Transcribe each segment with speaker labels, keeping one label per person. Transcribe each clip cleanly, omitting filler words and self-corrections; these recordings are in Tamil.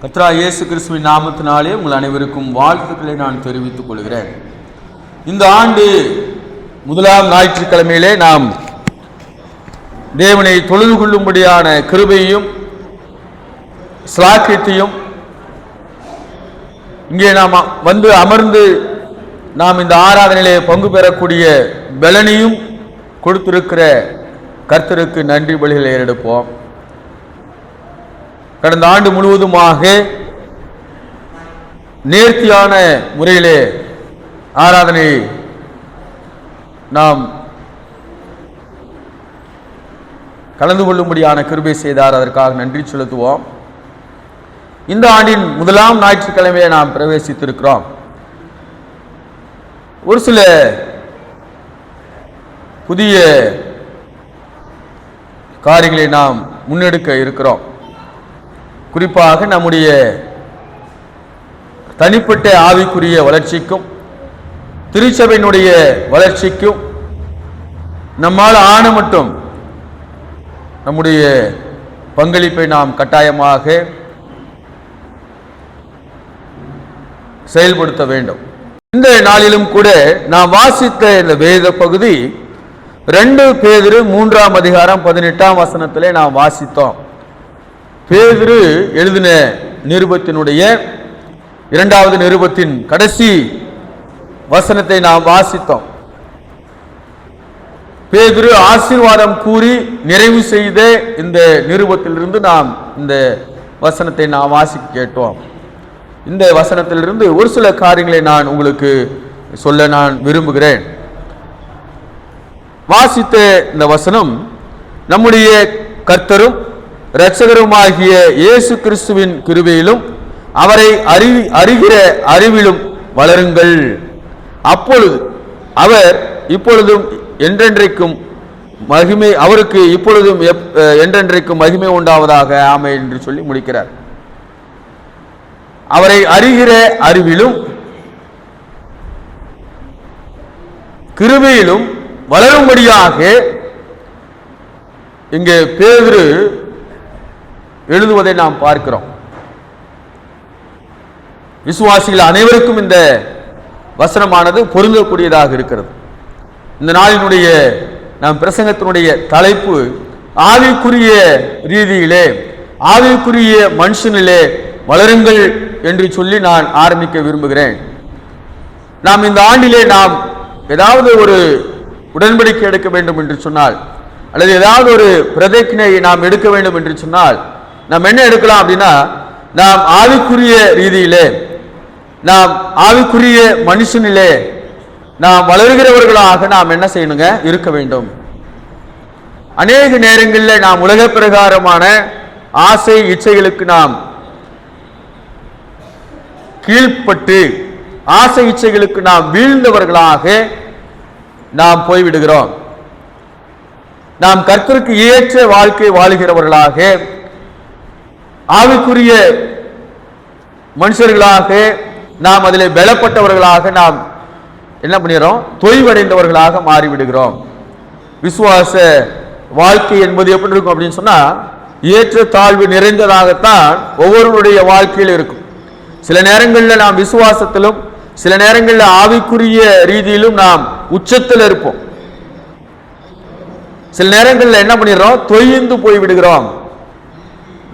Speaker 1: கர்த்தராகிய இயேசு கிறிஸ்துவின் நாமத்தினாலே உங்கள் அனைவருக்கும் வாழ்த்துக்களை நான் தெரிவித்துக் கொள்கிறேன். இந்த ஆண்டு முதலாம் ஞாயிற்றுக்கிழமையிலே நாம் தேவனை தொழுது கொள்ளும்படியான கிருபையையும் ஸ்லாக்கியத்தையும் இங்கே நாம் வந்து அமர்ந்து நாம் இந்த ஆராதனையிலே பங்கு பெறக்கூடிய பலனையும் கொடுத்திருக்கிற கர்த்தருக்கு நன்றி பலிகளை எடுப்போம். கடந்த ஆண்டு முழுவதுமாக நேர்த்தியான முறையிலே ஆராதனை நாம் கலந்து கொள்ளும்படியான கிருபை செய்தார். அதற்காக நன்றி செலுத்துவோம். இந்த ஆண்டின் முதலாம் ஞாயிற்றுக்கிழமையை நாம் பிரவேசித்திருக்கிறோம். ஒரு சில புதிய காரியங்களை நாம் முன்னெடுக்க இருக்கிறோம். குறிப்பாக நம்முடைய தனிப்பட்ட ஆவிக்குரிய வளர்ச்சிக்கும் திருச்சபையினுடைய வளர்ச்சிக்கும் நம்மால் ஆன மட்டும் நம்முடைய பங்களிப்பை நாம் கட்டாயமாக செயல்படுத்த வேண்டும். இந்த நாளிலும் கூட நாம் வாசித்த இந்த வேத பகுதி 2 பேதுரு 3ஆம் அதிகாரம் 18ஆம் வசனத்திலே நாம் வாசித்தோம். பேதுரு எழுதின நிருபத்தினுடைய 2வது நிருபத்தின் கடைசி வசனத்தை நாம் வாசித்தோம். பேதுரு ஆசீர்வாதம் கூறி நிறைவு செய்த இந்த நிருபத்திலிருந்து நாம் இந்த வசனத்தை நாம் வாசிக்க கேட்டோம். இந்த வசனத்திலிருந்து ஒரு சில காரியங்களை நான் உங்களுக்கு சொல்ல நான் விரும்புகிறேன். வாசித்த இந்த வசனம் நம்முடைய கர்த்தரும் இரட்சகருமாகிய இயேசு கிறிஸ்துவின் கிருபையிலும் அவரை அறிகிற அறிவிலும் வளருங்கள். அப்பொழுது அவர் இப்பொழுதும் என்றென்றைக்கும் மகிமை அவருக்கு இப்பொழுதும் என்றென்றைக்கும் மகிமை உண்டாவதாக ஆமென் என்று சொல்லி முடிக்கிறார். அவரை அறிகிற அறிவிலும் கிருபையிலும் வளரும்படியாக இங்கே பேதுரு எழுதுவதை நாம் பார்க்கிறோம். விசுவாசிகள் அனைவருக்கும் இந்த வசனமானது பொருந்தக்கூடியதாக இருக்கிறது. இந்த நாளினுடைய நம் பிரசங்கத்தினுடைய தலைப்பு ஆவிக்குரிய ரீதியிலே ஆவிக்குரிய மனுஷனிலே வளருங்கள் என்று சொல்லி நான் ஆரம்பிக்க விரும்புகிறேன். நாம் இந்த ஆண்டிலே நாம் ஏதாவது ஒரு உடன்படிக்கை எடுக்க வேண்டும் என்று சொன்னால் அல்லது ஏதாவது ஒரு பிரதிஜ்ஞையை நாம் எடுக்க வேண்டும் என்று சொன்னால் நாம் என்ன எடுக்கலாம் அப்படின்னா, நாம் ஆவிக்குரிய ரீதியிலே நாம் ஆவிக்குரிய மனுஷனிலே நாம் வளர்கிறவர்களாக நாம் என்ன செய்யணுங்க இருக்க வேண்டும். அநேக நேரங்களில் நாம் உலக பிரகாரமான ஆசை இச்சைகளுக்கு நாம் கீழ்ப்பட்டு ஆசை இச்சைகளுக்கு நாம் வீழ்ந்தவர்களாக நாம் போய்விடுகிறோம். நாம் கர்த்தருக்கு ஏற்ற வாழ்க்கை வாழுகிறவர்களாக ஆவிக்குரிய மனுஷர்களாக நாம் அதிலே பலப்பட்டவர்களாக நாம் என்ன பண்ணுகிறோம், தொய்வடைந்தவர்களாக மாறிவிடுகிறோம். விசுவாச வாழ்க்கை என்பது எப்படி இருக்கும் அப்படின்னு சொன்னா, ஏற்ற தாழ்வு நிறைந்ததாகத்தான் ஒவ்வொருவருடைய வாழ்க்கையில் இருக்கும். சில நேரங்களில் நாம் விசுவாசத்திலும் சில நேரங்களில் ஆவிக்குரிய ரீதியிலும் நாம் உச்சத்தில் இருப்போம். சில நேரங்களில் என்ன பண்ணிடுறோம், தொய்ந்து போய் விடுகிறோம்.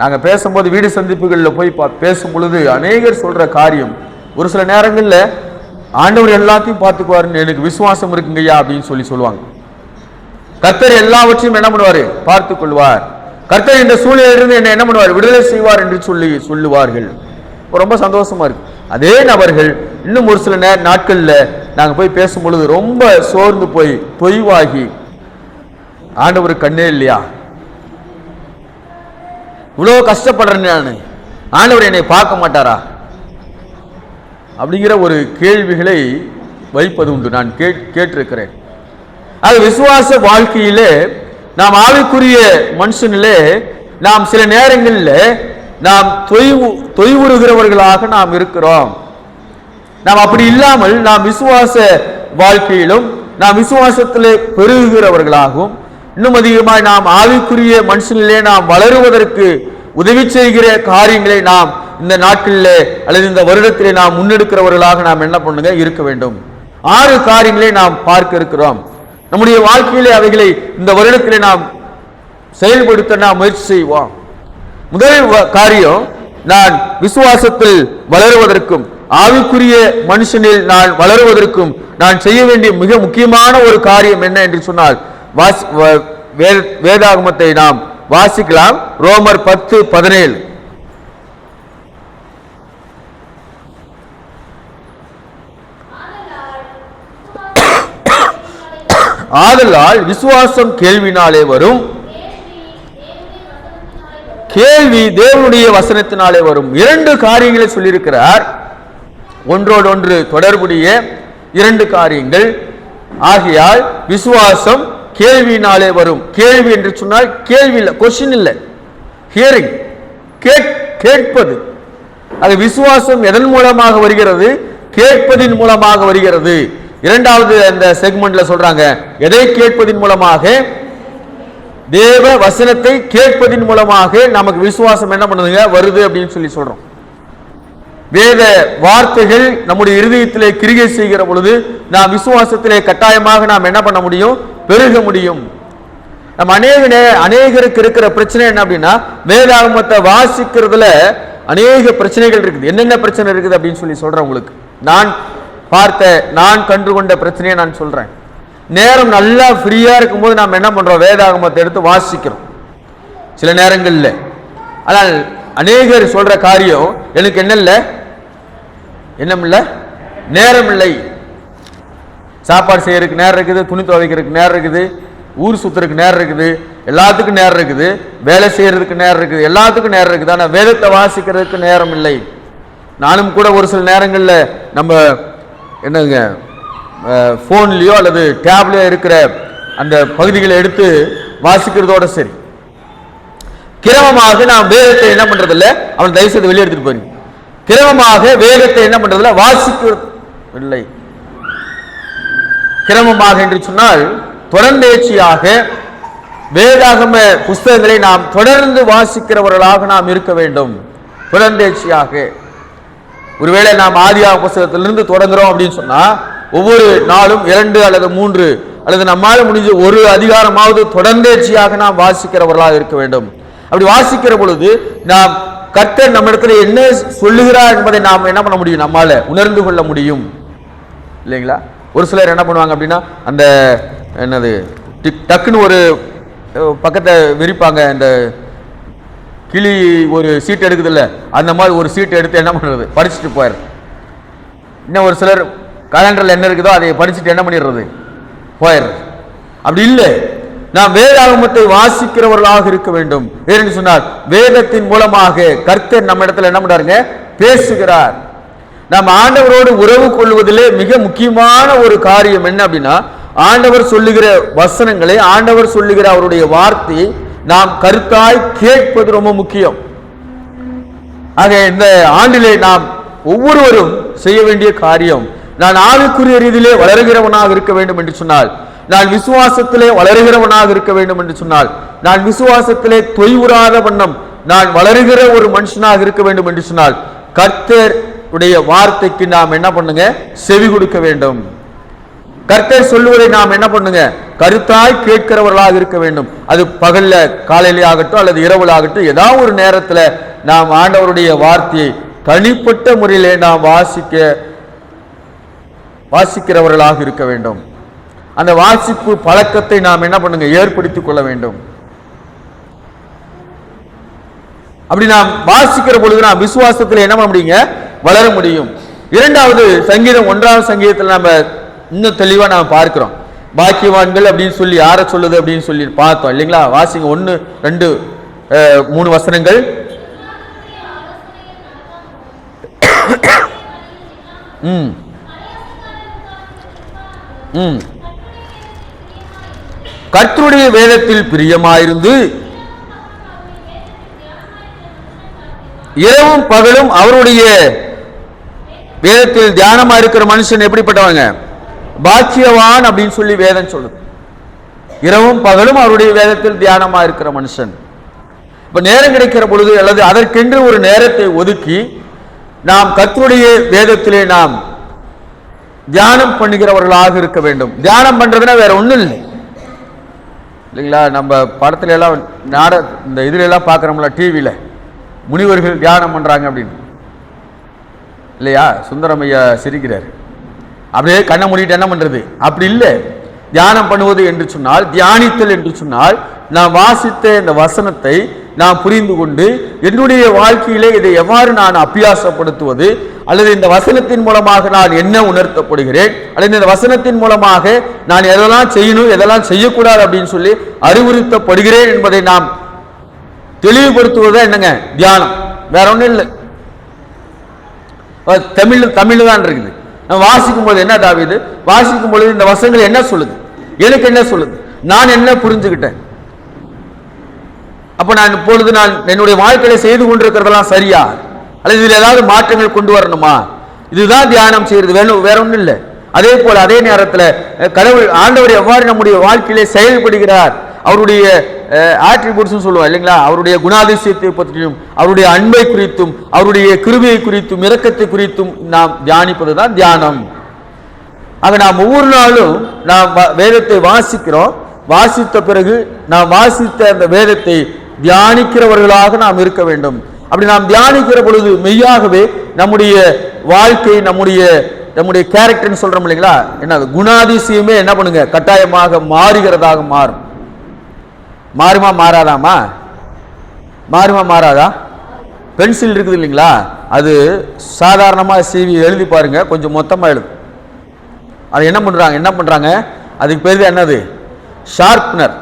Speaker 1: நாங்கள் பேசும்போது வீடு சந்திப்புகளில் போய் பேசும் பொழுது அநேகர் சொல்ற காரியம், ஒரு சில நேரங்களில் ஆண்டவர் எல்லாத்தையும் பார்த்துக்குவாருன்னு எனக்கு விசுவாசம் இருக்குங்கய்யா அப்படின்னு சொல்லுவாங்க. கர்த்தர் எல்லாவற்றையும் என்ன பண்ணுவாரு, பார்த்துக் கொள்வார். கர்த்தர் இந்த சூழ்நிலையிலிருந்து என்ன பண்ணுவார், விடுதலை செய்வார் என்று சொல்லுவார்கள். ரொம்ப சந்தோஷமா இருக்கு. அதே நபர்கள் இன்னும் ஒரு சில நாட்கள்ல நாங்க போய் பேசும் பொழுது ரொம்ப சோர்ந்து போய் தொய்வாகி, ஆண்டவர் கண்ணே இல்லையா, இவ்வளவு கஷ்டப்படுறேன் நான், ஆண்டவர் என்னை பார்க்க மாட்டாரா அப்படிங்கிற ஒரு கேள்விகளை வைப்பது உண்டு. நான் கேட்டிருக்கிறேன். அது விசுவாச வாழ்க்கையிலே நாம் ஆவிக்குரிய மனுஷனிலே நாம் சில நேரங்களில் நாம் தொய்வுறுகிறவர்களாக நாம் இருக்கிறோம். நாம் அப்படி இல்லாமல் நாம் விசுவாச வாழ்க்கையிலும் நாம் விசுவாசத்திலே பெருகுகிறவர்களாகவும் இன்னும் அதிகமாய் நாம் ஆவிக்குரிய மனுஷனிலே நாம் வளருவதற்கு உதவி செய்கிற காரியங்களை நாம் இந்த நாட்களிலே அல்லது இந்த வருடத்திலே நாம் முன்னெடுக்கிறவர்களாக நாம் என்ன பண்ணுங்க இருக்க வேண்டும். 6 காரியங்களை நாம் பார்க்க இருக்கிறோம். நம்முடைய வாழ்க்கையிலே அவைகளை இந்த வருடத்திலே நாம் செயல்படுத்த நாம் முயற்சி செய்வோம். முதல் காரியம், நான் விசுவாசத்தில் வளருவதற்கும் ஆவிக்குரிய மனுஷனில் நான் வளருவதற்கும் நான் செய்ய வேண்டிய மிக முக்கியமான ஒரு காரியம் என்ன என்று சொன்னால், வேதாகமத்தை நாம் வாசிக்கலாம். ரோமர் 10:17. ஆதலால் விசுவாசம் கேள்வினாலே வரும், கேள்வி தேவனுடைய வசனத்தினாலே வரும். 2 காரியங்களை சொல்லியிருக்கிறார். ஒன்றோடு ஒன்று தொடர்புடைய 2 காரியங்கள். ஆகையால் விசுவாசம் கேள்வியினாலே வரும். கேள்வி என்று சொன்னால் கேள்வி இல்லை, கொஸ்டின் இல்லை, ஹியரிங், கேட்பது. அது விசுவாசம் எதன் மூலமாக வருகிறது? கேட்பதின் மூலமாக வருகிறது. இரண்டாவது அந்த செக்மெண்ட்ல சொல்றாங்க, எதை கேட்பதின் மூலமாக? தேவ வசனத்தை கேட்பதின் மூலமாக நமக்கு விசுவாசம் என்ன பண்ணுதுங்க வருது அப்படின்னு சொல்லி சொல்றோம். வேத வார்த்தைகள் நம்முடைய இருதயத்திலே கிரியை செய்கிற பொழுது நாம் விசுவாசத்திலே கட்டாயமாக நாம் என்ன பண்ண முடியும்? பெருக முடியும். நம்ம அநேகருக்கு இருக்கிற பிரச்சனை என்ன அப்படின்னா, வேதாகமத்தை வாசிக்கிறதுல அநேக பிரச்சனைகள் இருக்குது. என்னென்ன பிரச்சனை இருக்குது அப்படின்னு சொல்லி சொல்றேன் உங்களுக்கு. நான் கண்டு கொண்ட பிரச்சனையை நான் சொல்றேன். நேரம் நல்லா ஃப்ரீயா இருக்கும்போது நாம் என்ன பண்றோம்? வேதாகமத்தை எடுத்து வாசிக்கிறோம் சில நேரங்கள்ல. ஆனால் அநேகர் சொல்ற காரியம், எனக்கு என்ன இல்லை, நேரம் இல்லை. சாப்பாடு செய்யறதுக்கு நேரம் இருக்குது, துணி துவைக்கிறதுக்கு நேரம் இருக்குது, ஊர் சுத்துறதுக்கு நேரம் இருக்குது, எல்லாத்துக்கும் நேரம் இருக்குது, வேலை செய்யறதுக்கு நேரம் இருக்குது, எல்லாத்துக்கும் நேரம் இருக்குது. ஆனால் வேதத்தை வாசிக்கிறதுக்கு நேரம் இல்லை. நானும் கூட ஒரு சில நேரங்களில் நம்ம என்னங்க ஃபோன்லேயோ அல்லது டேப்லேயோ இருக்கிற அந்த பகுதிகளை எடுத்து வாசிக்கிறதோட சரி, கிரமமாக நாம் வேதத்தை என்ன பண்றதில்ல, அவன் தயவு செய்து வெளியே எடுத்துட்டு போறீங்க. கிரமமாக வேதத்தை என்ன பண்றதில்ல, வாசிக்கிறது இல்லை. கிரமமாக என்று சொன்னால் தொடர்ந்தேர்ச்சியாக வேதாகம புஸ்தகங்களை நாம் தொடர்ந்து வாசிக்கிறவர்களாக நாம் இருக்க வேண்டும். தொடர்ந்தேர்ச்சியாக. ஒருவேளை நாம் ஆதியாகம புஸ்தகத்திலிருந்து தொடங்குறோம் அப்படின்னு சொன்னா ஒவ்வொரு நாளும் 2 அல்லது 3 அல்லது நம்மால முடிஞ்ச ஒரு அதிகாரமாவது தொடர்ந்தேர்ச்சியாக நாம் வாசிக்கிறவர்களாக இருக்க வேண்டும். அப்படி வாசிக்கிற பொழுது நாம் கர்த்தர் நம்மிடத்துல என்ன சொல்லுகிறார் என்பதை நாம் என்ன பண்ண முடியும்? நம்மால உணர்ந்து கொள்ள முடியும் இல்லைங்களா? ஒரு சிலர் என்ன பண்ணுவாங்க அப்படின்னா, அந்த என்னது டக்குன்னு ஒரு பக்கத்தை விரிப்பாங்க. இந்த கிளி ஒரு சீட் எடுக்குது இல்லை, அந்த மாதிரி ஒரு சீட் எடுத்து என்ன பண்ணுறது, படிச்சுட்டு போயிடுறது. இன்னும் ஒரு சிலர் கேலண்டரில் என்ன இருக்குதோ அதை படிச்சுட்டு என்ன பண்ணிடுறது, போயிடுறது. அப்படி இல்லை, நாம் வேதாகமத்தை வாசிக்கிறவர்களாக இருக்க வேண்டும். ஏன்னு சொன்னால் வேதத்தின் மூலமாக கர்த்தர் நம்ம இடத்துல என்ன பண்றாருங்க, பேசுகிறார். நாம் ஆண்டவரோடு உறவு கொள்வதிலே மிக முக்கியமான ஒரு காரியம் என்ன அப்படின்னா, ஆண்டவர் சொல்லுகிற வசனங்களை, ஆண்டவர் சொல்லுகிற அவருடைய வார்த்தையை நாம் கருத்தாய் கேட்பது ரொம்ப முக்கியம். ஆக இந்த ஆண்டிலே நாம் ஒவ்வொருவரும் செய்ய வேண்டிய காரியம், நான் ஆவிக்குரிய ரீதியிலே வளருகிறவனாக இருக்க வேண்டும் என்று சொன்னால், நான் விசுவாசத்திலே வளருகிறவனாக இருக்க வேண்டும் என்று சொன்னால், நான் விசுவாசத்திலே தொய்வுறாத வண்ணம் நான் வளருகிற ஒரு மனுஷனாக இருக்க வேண்டும் என்று சொன்னால், கர்த்தருடைய வார்த்தைக்கு நாம் என்ன பண்ணுங்க, செவி கொடுக்க வேண்டும். கர்த்தர் சொல்லுவதை நாம் என்ன பண்ணுங்க, கருத்தாய் கேட்கிறவர்களாக இருக்க வேண்டும். அது பகல்ல காலையிலே ஆகட்டும் அல்லது இரவுல ஆகட்டும், ஏதாவது ஒரு நேரத்தில் நாம் ஆண்டவருடைய வார்த்தையை தனிப்பட்ட முறையிலே நாம் வாசிக்கிறவர்களாக இருக்க வேண்டும். அந்த வாசிப்பு பழக்கத்தை நாம் என்ன பண்ணுங்க, ஏற்படுத்திக் கொள்ள வேண்டும். அப்படி நாம் வாசிக்கிற பொழுது நாம் விசுவாசத்தில் என்ன பண்ண முடியுங்க, வளர முடியும். இரண்டாவது சங்கீதம் 1ஆம் சங்கீதத்தில் நம்ம இன்னும் தெளிவா நாம் பார்க்கிறோம். பாக்கியவான்கள் அப்படின்னு சொல்லி யாரை சொல்லுது அப்படின்னு சொல்லி பார்த்தோம் இல்லைங்களா? வாசிங்க 1, 2, 3 வசனங்கள். கர்த்தருடைய வேதத்தில் பிரியமாயிருந்து இரவும் பகலும் அவருடைய வேதத்தில் தியானமா இருக்கிற மனுஷன் எப்படிப்பட்டவங்க, பாக்கியவான் அப்படின்னு சொல்லி வேதம் சொல்லுது. இரவும் பகலும் அவருடைய வேதத்தில் தியானமா இருக்கிற மனுஷன். இப்ப நேரம் கிடைக்கிற பொழுது அல்லது அதற்கென்று ஒரு நேரத்தை ஒதுக்கி நாம் கர்த்தருடைய வேதத்திலே நாம் தியானம் பண்ணுகிறவர்களாக இருக்க வேண்டும். தியானம் பண்றதுன்னா வேற ஒண்ணும் இல்லை இல்லைங்களா? நம்ம படத்துல எல்லாம் இந்த இதுல எல்லாம் பார்க்குறோம்ல, டிவியில முனிவர்கள் தியானம் பண்றாங்க அப்படின்னு இல்லையா? சுந்தரமையா சிரிக்கிறார். அப்படியே கண்ணை மூடிட்டு என்ன பண்றது? அப்படி இல்லை. தியானம் பண்ணுவது என்று சொன்னால், தியானித்தல் என்று சொன்னால், நான் வாசித்த இந்த வசனத்தை நான் புரிந்து கொண்டு என்னுடைய வாழ்க்கையிலே இதை எவ்வாறு நான் அபியாசப்படுத்துவது, அல்லது இந்த வசனத்தின் மூலமாக நான் என்ன உணர்த்தப்படுகிறேன், அல்லது இந்த வசனத்தின் மூலமாக நான் எதெல்லாம் செய்யணும் எதெல்லாம் செய்யக்கூடாது அப்படின்னு சொல்லி அறிவுறுத்தப்படுகிறேன் என்பதை நாம் தெளிவுபடுத்துவதா என்னங்க தியானம். வேற ஒன்றும் இல்லை. தமிழ் தான் இருக்குது. நம்ம வாசிக்கும் போது என்ன தாவீது வாசிக்கும் பொழுது இந்த வசனங்கள் என்ன சொல்லுது, எனக்கு என்ன சொல்லுது, நான் என்ன புரிஞ்சுக்கிட்டேன், அப்ப நான் இப்பொழுது நான் என்னுடைய வாழ்க்கையில செய்து கொண்டிருக்கிறதெல்லாம் சரியா, அல்லது இதில் ஏதாவது மாற்றங்கள் கொண்டு வரணுமா? இதுதான் தியானம் செய்யறது, வேற ஒன்றும் இல்லை. அதே போல அதே நேரத்தில் கடவுள் ஆண்டவர் எவ்வாறு நம்முடைய வாழ்க்கையிலே செயல்படுகிறார், அவருடைய ஆட்ரிபியூட்ஸ் சொல்லுவோம் இல்லைங்களா, அவருடைய குணாதிசயத்தை பற்றியும் அவருடைய அன்பை குறித்தும் அவருடைய கிருபையை குறித்தும் இரக்கத்தை குறித்தும் நாம் தியானிப்பது தான் தியானம். ஆக நாம் ஒவ்வொரு நாளும் நாம் வேதத்தை வாசிக்கிறோம். வாசித்த பிறகு நாம் வாசித்த அந்த வேதத்தை தியானிக்கிறவர்களாக நாம் இருக்க வேண்டும். அப்படி நாம் தியானிக்கிற பொழுது மெய்யாகவே நம்முடைய வாழ்க்கை, நம்முடைய கேரக்டர்னு சொல்றோம் இல்லைங்களா, என்ன குணாதிசயமே என்ன பண்ணுங்க கட்டாயமாக மாறுகிறதாக மாறும். மாறுமா மாறாதாமா? மாறுமா மாறாதா? பென்சில் இருக்குது இல்லைங்களா, அது சாதாரணமாக சீவி எழுதி பாருங்க, கொஞ்சம் மொத்தமாக எழுது. அது என்ன பண்றாங்க அதுக்கு பேர் என்னது? ஷார்ப்னர்.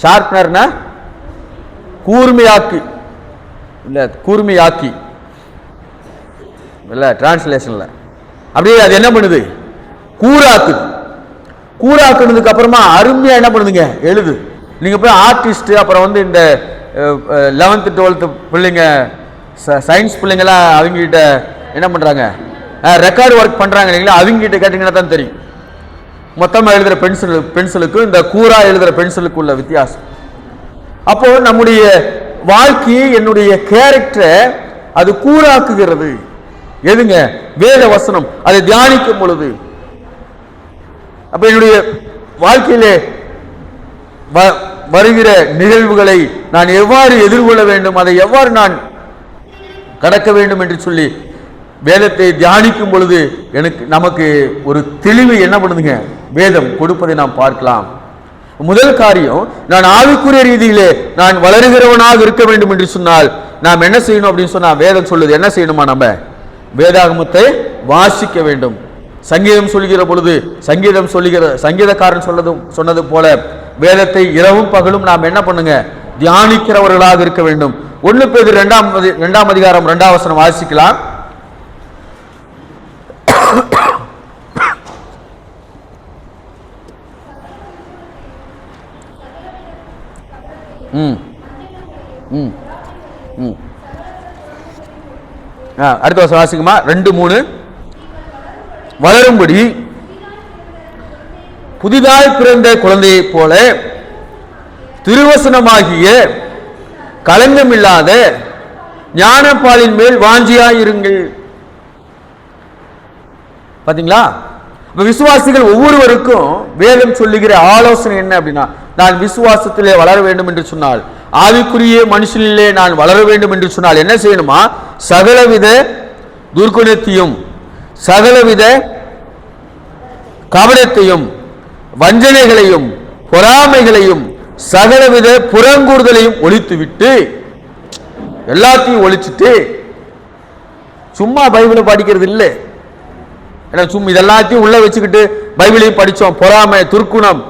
Speaker 1: ஷார்ப்னர்னா கூர்மையாக்கி இல்ல டிரான்ஸ்லேஷன்ல அப்படியே அது என்ன பண்ணுது? கூராக்குனதுக்கு அப்புறமா அருமையா என்ன பண்ணுதுங்க எழுது. நீங்க போய் ஆர்டிஸ்ட், அப்புறம் இந்த 11th 12th பிள்ளைங்க, சயின்ஸ் பிள்ளைங்கலாம் அவங்க கிட்ட என்ன பண்றாங்க, ரெக்கார்டு ஒர்க் பண்றாங்க இல்லைங்களா, அவங்க கிட்ட கேட்டீங்கன்னா தான் தெரியும் மொத்தமா எழுதுற பென்சிலுக்கும் இந்த கூரா எழுதுற பென்சிலுக்கு உள்ள வித்தியாசம். அப்போ நம்முடைய வாழ்க்கையை, என்னுடைய கேரக்டரை அது கூராக்குகிறது. எதுங்க? வேத வசனம். அதை தியானிக்கும் பொழுது அப்ப என்னுடைய வாழ்க்கையிலே வருகிற நிகழ்வுகளை நான் எவ்வாறு எதிர்கொள்ள வேண்டும், அதை எவ்வாறு நான் கடக்க வேண்டும் என்று சொல்லி வேதத்தை தியானிக்கும் பொழுது நமக்கு ஒரு தெளிவு என்ன பண்ணுதுங்க வேதம் கொடுப்பதை நாம் பார்க்கலாம். முதல் காரியம், நான் ஆவிக்குரிய ரீதியிலே நான் வளருகிறவனாக இருக்க வேண்டும் என்று சொன்னால் நாம் என்ன செய்யணும் அப்படின்னு சொன்னா, வேதம் சொல்லுது என்ன செய்யணுமா, நம்ம வேதாகமத்தை வாசிக்க வேண்டும். சங்கீதம் சொல்லுகிற பொழுது சங்கீதக்காரன் சொன்னது போல வேதத்தை இரவும் பகலும் நாம் என்ன பண்ணுங்க தியானிக்கிறவர்களாக இருக்க வேண்டும். 1 பேதுரு 2ஆம் அதிகாரம் 2ஆம் வசனம் வாசிக்கலாம். அடுத்த வருஷம் வாசிக்குமா? 2:3 வளரும்படி புதிதாய் பிறந்த குழந்தையை போல திருவசனமாகிய களங்கமில்லாத ஞானப்பாலின் மேல் வாஞ்சியாயிருங்கள். பாத்தீங்களா? விசுவாசிகள் ஒவ்வொருவருக்கும் வேதம் சொல்லுகிற ஆலோசனை என்ன அப்படின்னா, நான் விசுவாசத்திலே வளர வேண்டும் என்று சொன்னால், ஆவிக்குரிய மனுஷனிலே நான் வளர வேண்டும் என்று சொன்னால் என்ன செய்யணுமா? சகலவித துர்க்குணத்தையும் சகலவித கபடத்தையும் வஞ்சனைகளையும் பொறாமைகளையும் சகலவித புறங்கூறுதலையும் ஒழித்துவிட்டு, எல்லாத்தையும் ஒழிச்சுட்டு சும்மா பைபிளை படிக்கிறது இல்லை. சும்மா இதெல்லாத்தையும் உள்ள வச்சுக்கிட்டு பைபிளையும் படித்தோம், பொறாமை, துர்க்குணம்,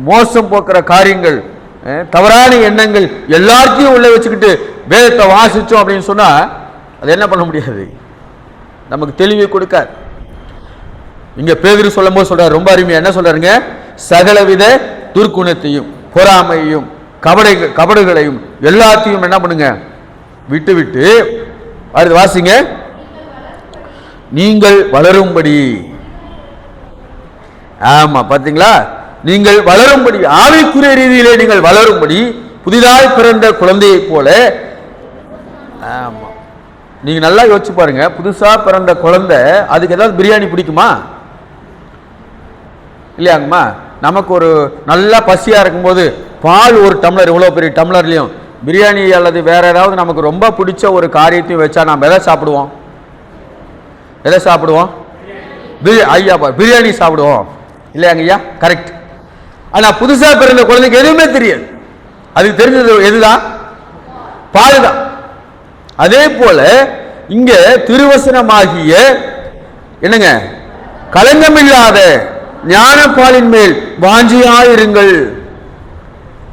Speaker 1: மோசம் போக்குற காரியங்கள், தவறான எண்ணங்கள் எல்லாத்தையும் உள்ள வச்சுக்கிட்டு வேதத்தை வாசிச்சோம் அப்படின்னு சொன்னா அது என்ன பண்ண முடியாது, நமக்கு தெளிவை கொடுக்காது. இங்க பேதுரு சொல்லும் போது சொல்றாரு, ரொம்ப அருமையா என்ன சொல்றாருங்க, சகலவித துர்க்குணத்தையும் பொறாமையும் கபடுகளையும் எல்லாத்தையும் என்ன பண்ணுங்க விட்டு விட்டு அடுத்து வாசிங்க, நீங்கள் வளரும்படி. ஆமா பாத்தீங்களா, நீங்கள் வளரும்படி, ஆவிக்குரிய ரீதியிலே நீங்கள் வளரும்படி புதிதாய் பிறந்த குழந்தையை போல. ஆமா நீங்க நல்லா யோசிச்சு பாருங்க, புதுசா பிறந்த குழந்தை அதுக்கு ஏதாவது பிரியாணி பிடிக்குமா இல்லையாங்கம்மா? நமக்கு ஒரு நல்லா பசியா இருக்கும்போது பால் ஒரு டம்ளர், இவ்வளோ பெரிய டம்ளர்லையும் பிரியாணி அல்லது வேற ஏதாவது நமக்கு ரொம்ப பிடிச்ச ஒரு காரியத்தையும் வச்சா நாம் எதை சாப்பிடுவோம்? எதை சாப்பிடுவோம்? ஐயா பிரியாணி சாப்பிடுவோம் இல்லையாங்க ஐயா? கரெக்ட். ஆனா புதுசா பிறந்த குழந்தைக்கு எதுவுமே தெரியாது. அதுக்கு தெரிஞ்சது எதுதான்? பால் தான். அதே போல இங்க திருவசனமாகிய என்னங்க, களங்கமில்லாத ஞானப்பாலின் மேல் வாஞ்சியாயிருங்கள்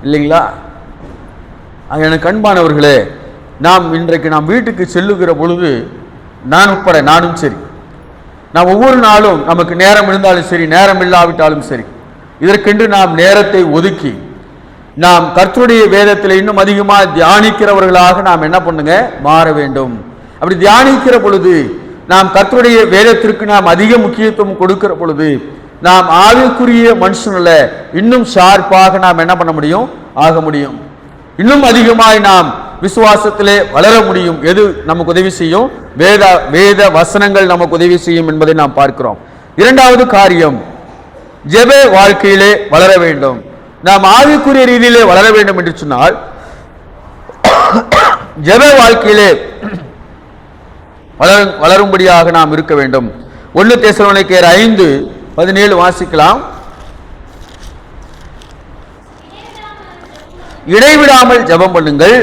Speaker 1: இல்லைங்களா? எனக்கு அன்பானவர்களே, நாம் இன்றைக்கு நாம் வீட்டுக்கு செல்லுகிற பொழுது நான் உட்பட நானும் சரி, நாம் ஒவ்வொரு நாளும் நமக்கு நேரம் இருந்தாலும் சரி நேரம் இல்லாவிட்டாலும் சரி, இதற்கென்று நாம் நேரத்தை ஒதுக்கி நாம் கர்த்தருடைய வேதத்தில் இன்னும் அதிகமாக தியானிக்கிறவர்களாக நாம் என்ன பண்ணுங்க, மாற வேண்டும். அப்படி தியானிக்கிற பொழுது, நாம் கர்த்தருடைய வேதத்திற்கு நாம் அதிக முக்கியத்துவம் கொடுக்கிற பொழுது, நாம் ஆவிக்குரிய மனுஷனில் இன்னும் ஷார்ப்பாக நாம் என்ன பண்ண முடியும், ஆக முடியும். இன்னும் அதிகமாய் நாம் விசுவாசத்திலே வளர முடியும். எது நமக்கு உதவி செய்யும்? வேத வசனங்கள் நமக்கு உதவி செய்யும் என்பதை நாம் பார்க்கிறோம். இரண்டாவது காரியம், ஜெப வாழ்க்கையிலே வளர வேண்டும். நாம் ஆவிக்குரிய ரீதியிலே வளர வேண்டும் என்று சொன்னால் ஜெப வாழ்க்கையிலே வளரும்படியாக நாம் இருக்க வேண்டும். 1 தெசலோனிக்கேயர் 5:17 வாசிக்கலாம். இடைவிடாமல் ஜெபம் பண்ணுங்கள்.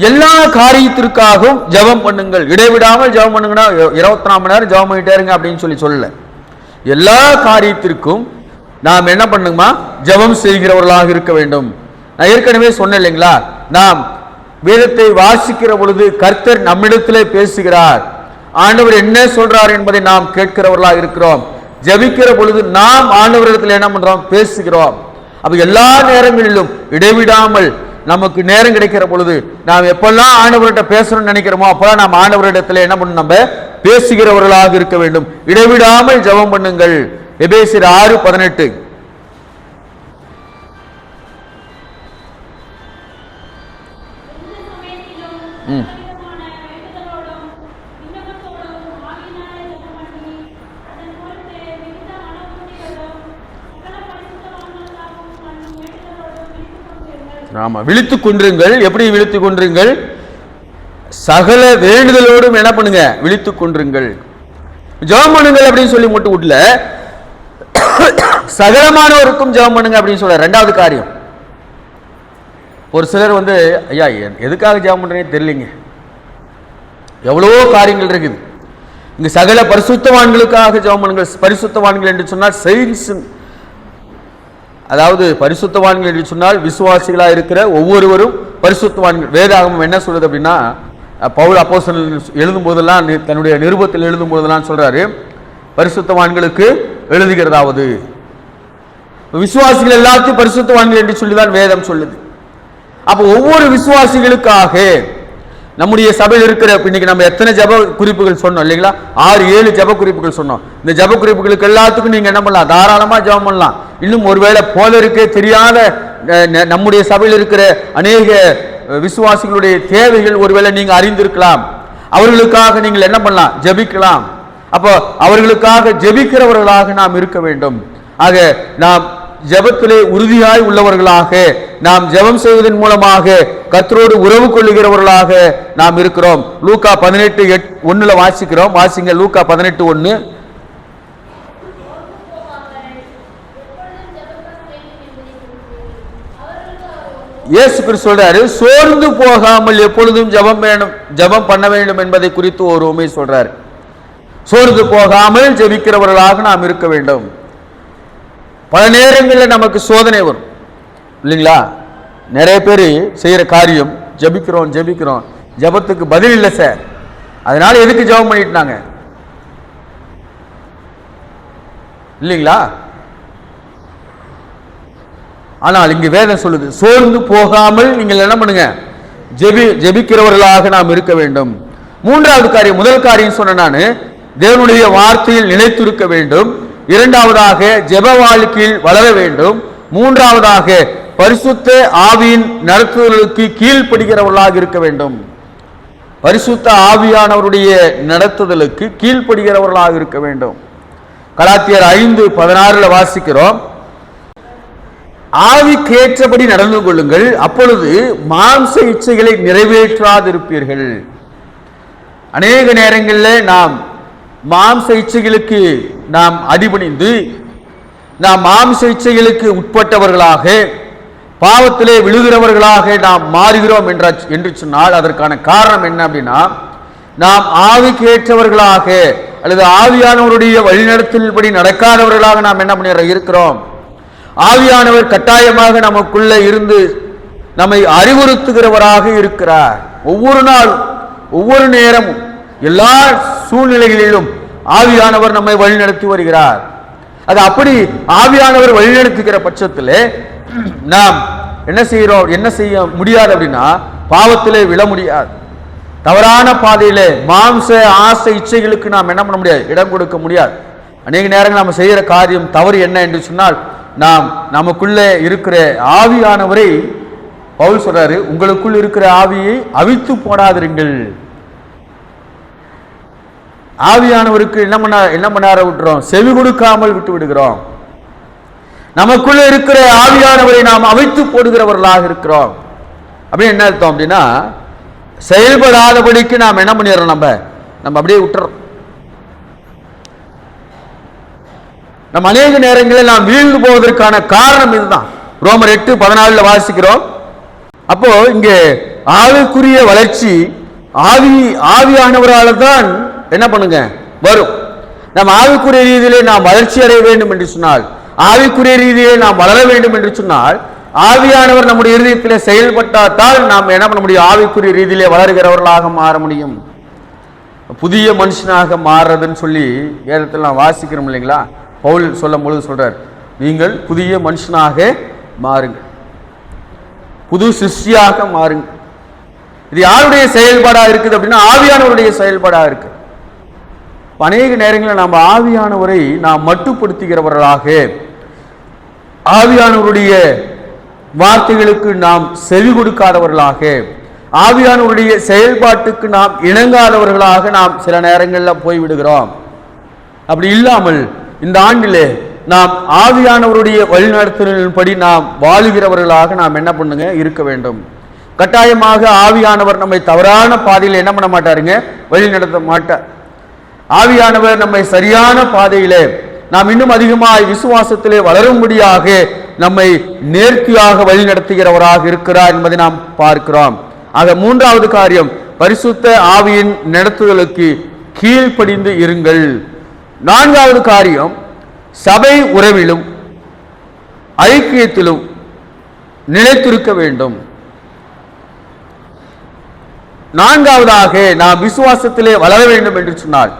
Speaker 1: எல்லா காரியத்திற்காகவும் ஜெபம் பண்ணுங்கள். இடைவிடாமல் ஜெபம் பண்ணுங்கன்னா 24 மணி நேரம் ஜெபம் பண்ணிட்டே இருங்க அப்படின்னு சொல்லல. எல்லா காரியத்திற்கும் நாம் என்ன பண்ணுமா, ஜெபம் செய்கிறவர்களாக இருக்க வேண்டும். நான் ஏற்கனவே சொன்னேன் இல்லைங்களா, நாம் வேதத்தை வாசிக்கிற பொழுது கர்த்தர் நம்மிடத்திலே பேசுகிறார். ஆண்டவர் என்ன சொல்றார் என்பதை நாம் கேட்கிறவர்களாக இருக்கிறோம். ஜெபிக்கிற பொழுது நாம் ஆண்டவரிடத்தில் என்ன பண்றோம், பேசுகிறோம். அப்ப எல்லா நேரங்களிலும் இடைவிடாமல் நமக்கு நேரம் கிடைக்கிற பொழுது நாம் எப்பெல்லாம் ஆண்டவர்கிட்ட பேசணும்னு நினைக்கிறோமோ அப்பெல்லாம் நாம் ஆண்டவரிடத்தில் என்ன பண்ணணும், நம்ம பேசுகிறவர்களாக இருக்க வேண்டும். இடைவிடாமல் ஜெபம் பண்ணுங்கள். எபேசியர் 6:18. ஆமா, விழித்துக் கொண்டிருங்கள். எப்படி விழித்துக் கொண்டிருங்கள்? சகல வேண்டுதலோடும் என்ன பண்ணுங்க, விழித்துக் கொண்டிருங்கள். ஜெபம் பண்ணுங்கள் அப்படின்னு சொல்லி மட்டும் விடல, சகலமானவருக்கும் ஜெபம் பண்ணுங்க அப்படின்னு சொல்ற. ரெண்டாவது காரியம், ஒரு சிலர் ஐயா எதுக்காக ஜெபம் பண்றேன்னு தெரியலங்க, எவ்வளவோ காரியங்கள் இருக்குது. இங்க சகல பரிசுத்தவான்களுக்காக ஜெபம் பண்ணுங்கள். பரிசுத்தவான்கள் என்று சொன்னால் செயின்ட்ஸ், அதாவது பரிசுத்தவான்கள் என்று சொன்னால் விசுவாசிகளாக இருக்கிற ஒவ்வொருவரும் பரிசுத்தவான்கள். வேதாகமம் என்ன சொல்றது அப்படின்னா, பவுல் அப்போஸ்தலன் எழுதும் போதெல்லாம், தன்னுடைய நிருபத்தில் எழுதும் போதெல்லாம் சொல்றாரு, பரிசுத்தவான்களுக்கு எழுதுகிறதாவது. விசுவாசிகள் எல்லாத்தையும் பரிசுத்தவான்கள் என்று சொல்லிதான் வேதம் சொல்லுது. அப்போ ஒவ்வொரு விசுவாசிகளுக்காக நம்முடைய சபையில் இருக்கிற, இன்னைக்கு நம்ம எத்தனை ஜப குறிப்புகள் சொன்னோம் இல்லைங்களா, 6-7 ஜப குறிப்புகள் சொன்னோம். இந்த ஜப குறிப்புகளுக்கு எல்லாத்துக்கும் நீங்க என்ன பண்ணலாம், தாராளமா ஜபம் பண்ணலாம். இன்னும் ஒருவேளை போதருக்கே தெரியாத நம்முடைய சபையில் இருக்கிற அநேக விசுவாசிகளுடைய தேவைகள் ஒருவேளை நீங்க அறிந்திருக்கலாம். அவர்களுக்காக நீங்கள் என்ன பண்ணலாம், ஜெபிக்கலாம். அப்போ அவர்களுக்காக ஜெபிக்கிறவர்களாக நாம் இருக்க வேண்டும். ஆக நாம் ஜெபத்திலே உறுதியாய் உள்ளவர்களாக, நாம் ஜெபம் செய்வதன் மூலமாக கர்த்தரோடு உறவு கொள்ளுகிறவர்களாக நாம் இருக்கிறோம். லூக்கா 18:1 வாசிக்கிறோம். வாசிங்க, லூக்கா 18:1. இயேசு கிறிஸ்து சொல்றாரு, சோர்ந்து போகாமல் எப்பொழுதும் ஜெபம் பண்ண வேண்டும் என்பதை குறித்து ஒரு உண்மை சொல்றாரு. சோர்ந்து போகாமல் ஜெபிக்கிறவர்களாக நாம் இருக்க வேண்டும். பல நேரங்களில் நமக்கு சோதனை வரும் இல்லைங்களா. நிறைய பேர் செய்யற காரியம், ஜெபிக்கிறோம் ஜெபத்துக்கு பதில் இல்லை சார், அதனால எதுக்கு ஜெபம் பண்ணிட்டாங்க இல்லைங்களா. ஆனால் இங்கு வேதம் சொல்லுது, சோர்ந்து போகாமல் நீங்கள் என்ன பண்ணுங்க, ஜெபிக்கிறவர்களாக நாம் இருக்க வேண்டும். மூன்றாவது காரியம், முதல் காரியம் சொன்ன நான், தேவனுடைய வார்த்தையில் நிலைத்திருக்க வேண்டும். இரண்டாவதாக ஜெப வாழ்க்கையில் வளர வேண்டும். மூன்றாவதாக பரிசுத்த ஆவியின் நடத்துதலுக்கு கீழ்ப்படுகிறவர்களாக இருக்க வேண்டும். பரிசுத்த ஆவியானவருடைய நடத்துதலுக்கு கீழ்ப்படுகிறவர்களாக இருக்க வேண்டும். கலாத்தியர் 5:16 வாசிக்கிறோம், ஆவிக்கேற்றபடி நடந்து கொள்ளுங்கள், அப்பொழுது மாம்ச இச்சைகளை நிறைவேற்றாதிருப்பீர்கள். அநேக நேரங்களில் நாம் மாம்ச இச்சைகளுக்கு நாம் அடிபணிந்து நாம் மாம்ச இச்சைகளுக்கு உட்பட்டவர்களாக பாவத்திலே விழுகிறவர்களாக நாம் மாறுகிறோம் என்று சொன்னால் அதற்கான காரணம் என்ன அப்படின்னா, நாம் ஆவிக்கேற்றவர்களாக அல்லது ஆவியானவருடைய வழிநடத்தலின்படி நடக்காதவர்களாக நாம் என்ன பண்ண இருக்கிறோம். ஆவியானவர் கட்டாயமாக நமக்குள்ள இருந்து நம்மை அறிவுறுத்துகிறவராக இருக்கிறார். ஒவ்வொரு நாள் ஒவ்வொரு நேரமும் எல்லா சூழ்நிலைகளிலும் ஆவியானவர் நம்மை வழிநடத்தி வருகிறார். அது அப்படி ஆவியானவர் வழிநடத்துகிற பட்சத்தில் நாம் என்ன செய்ய முடியாது அப்படின்னா, பாவத்திலே விழ முடியாது. தவறான பாதையிலே மாம்ச ஆசை இச்சைகளுக்கு நாம் என்ன பண்ண முடியாது, இடம் கொடுக்க முடியாது. அநேக நேரங்கள் நம்ம செய்கிற காரியம் தவறு என்ன என்று சொன்னால், நாம் நமக்குள்ளே இருக்கிற ஆவியானவரை பவுல் சொல்றாரு, உங்களுக்குள் இருக்கிற ஆவியை அவித்து போடாதிருங்கள். ஆவியானவருக்கு என்ன பண்ணார விட்டுறோம், செவி கொடுக்காமல் விட்டு விடுகிறோம். நமக்குள்ள இருக்கிற ஆவியானவரை நாம் அவித்து போடுகிறவர்களாக இருக்கிறோம். அப்படின்னு என்ன அர்த்தம் அப்படின்னா, செயல்படாதபடிக்கு நாம் என்ன பண்ணிடுறோம், நம்ம அப்படியே விட்டுறோம். நம்ம அநேக நேரங்களில் நாம் வீழ்ந்து போவதற்கான காரணம் இதுதான். ரோமர் 8:14 வாசிக்கிறோம். அப்போ இங்கே ஆவிக்குரிய வளர்ச்சி ஆவியானவரால் தான் என்ன பண்ணுங்க வரும். நாம் ஆவிக்குரிய ரீதியிலே நாம் வளர்ச்சி அடைய வேண்டும் என்று சொன்னால், ஆவிக்குரிய ரீதியிலே நாம் வளர வேண்டும் என்று சொன்னால், ஆவியானவர் நம்முடைய இருதயத்திலே செயல்பட்டால் நாம் என்ன பண்ண முடியும், ஆவிக்குரிய ரீதியிலே வளர்கிறவர்களாக மாற முடியும். புதிய மனுஷனாக மாறுறதுன்னு சொல்லி வேதத்தில் நாம் வாசிக்கிறோம் இல்லைங்களா. பவுல் சொல்லும் பொழுது சொல்றார், நீங்கள் புதிய மனுஷனாக மாறுங்கள், புது சிருஷ்டியாக மாறுங்கள். இது யாருடைய செயல்பாடா இருக்குது அப்படின்னா, ஆவியானவருடைய செயல்பாடா இருக்கு. அநேக நேரங்களில் நாம் ஆவியானவரை நாம் மட்டுப்படுத்துகிறவர்களாக, ஆவியானவருடைய வார்த்தைகளுக்கு நாம் செவி கொடுக்காதவர்களாக, ஆவியானவருடைய செயல்பாட்டுக்கு நாம் இணங்காதவர்களாக நாம் சில நேரங்களில் போய்விடுகிறோம். அப்படி இல்லாமல் இந்த ஆண்டிலே நாம் ஆவியானவருடைய வழிநடத்தலின்படி நாம் வாழுகிறவர்களாக நாம் என்ன பண்ணுங்க இருக்க வேண்டும். கட்டாயமாக ஆவியானவர் நம்மை தவறான பாதையில் என்ன பண்ண மாட்டாருங்க, வழி நடத்த மாட்டார். ஆவியானவர் நம்மை சரியான பாதையிலே நாம் இன்னும் அதிகமாய் விசுவாசத்திலே வளரும்படியாக நம்மை நேர்த்தியாக வழி நடத்துகிறவராக இருக்கிறார் என்பதை நாம் பார்க்கிறோம். ஆக மூன்றாவது காரியம், பரிசுத்த ஆவியின் நடத்துதலுக்கு கீழ்ப்படிந்து இருங்கள். நான்காவது காரியம், சபை உறவிலும் ஐக்கியத்திலும் நிலைத்திருக்க வேண்டும். நான்காவதாக நாம் விசுவாசத்திலே வளர வேண்டும் என்று சொன்னால்,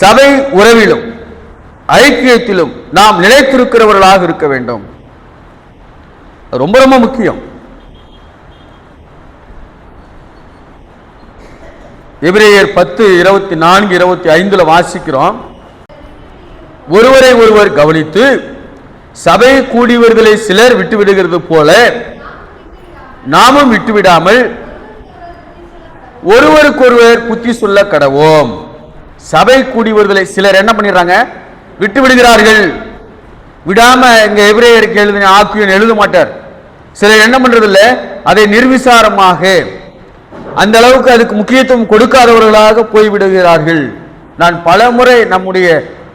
Speaker 1: சபை உறவிலும் ஐக்கியத்திலும் நாம் நிலைத்திருக்கிறவர்களாக இருக்க வேண்டும். ரொம்ப ரொம்ப முக்கியம். எபிரேயர் 10:24-25 வாசிக்கிறோம், ஒருவரை ஒருவர் கவனித்து சபை கூடி வருதலை சிலர் விட்டுவிடுகிறது போல நாமும் விட்டுவிடாமல் ஒருவருக்கொருவர் புத்தி சொல்ல கடவோம். சபை கூடி வருதலை சிலர் என்ன பண்ணிடுறாங்க, விட்டு விடுகிறார்கள். விடாம இங்க எபிரேயருக்கு எழுதின ஆக்கியன் எழுத மாட்டார். சிலர் என்ன பண்றதில்லை, அதை நிர்விசாரமாக அந்த அளவுக்கு அதுக்கு முக்கியத்துவம் கொடுக்காதவர்களாக போய்விடுகிறார்கள். நான் பல முறை நம்முடைய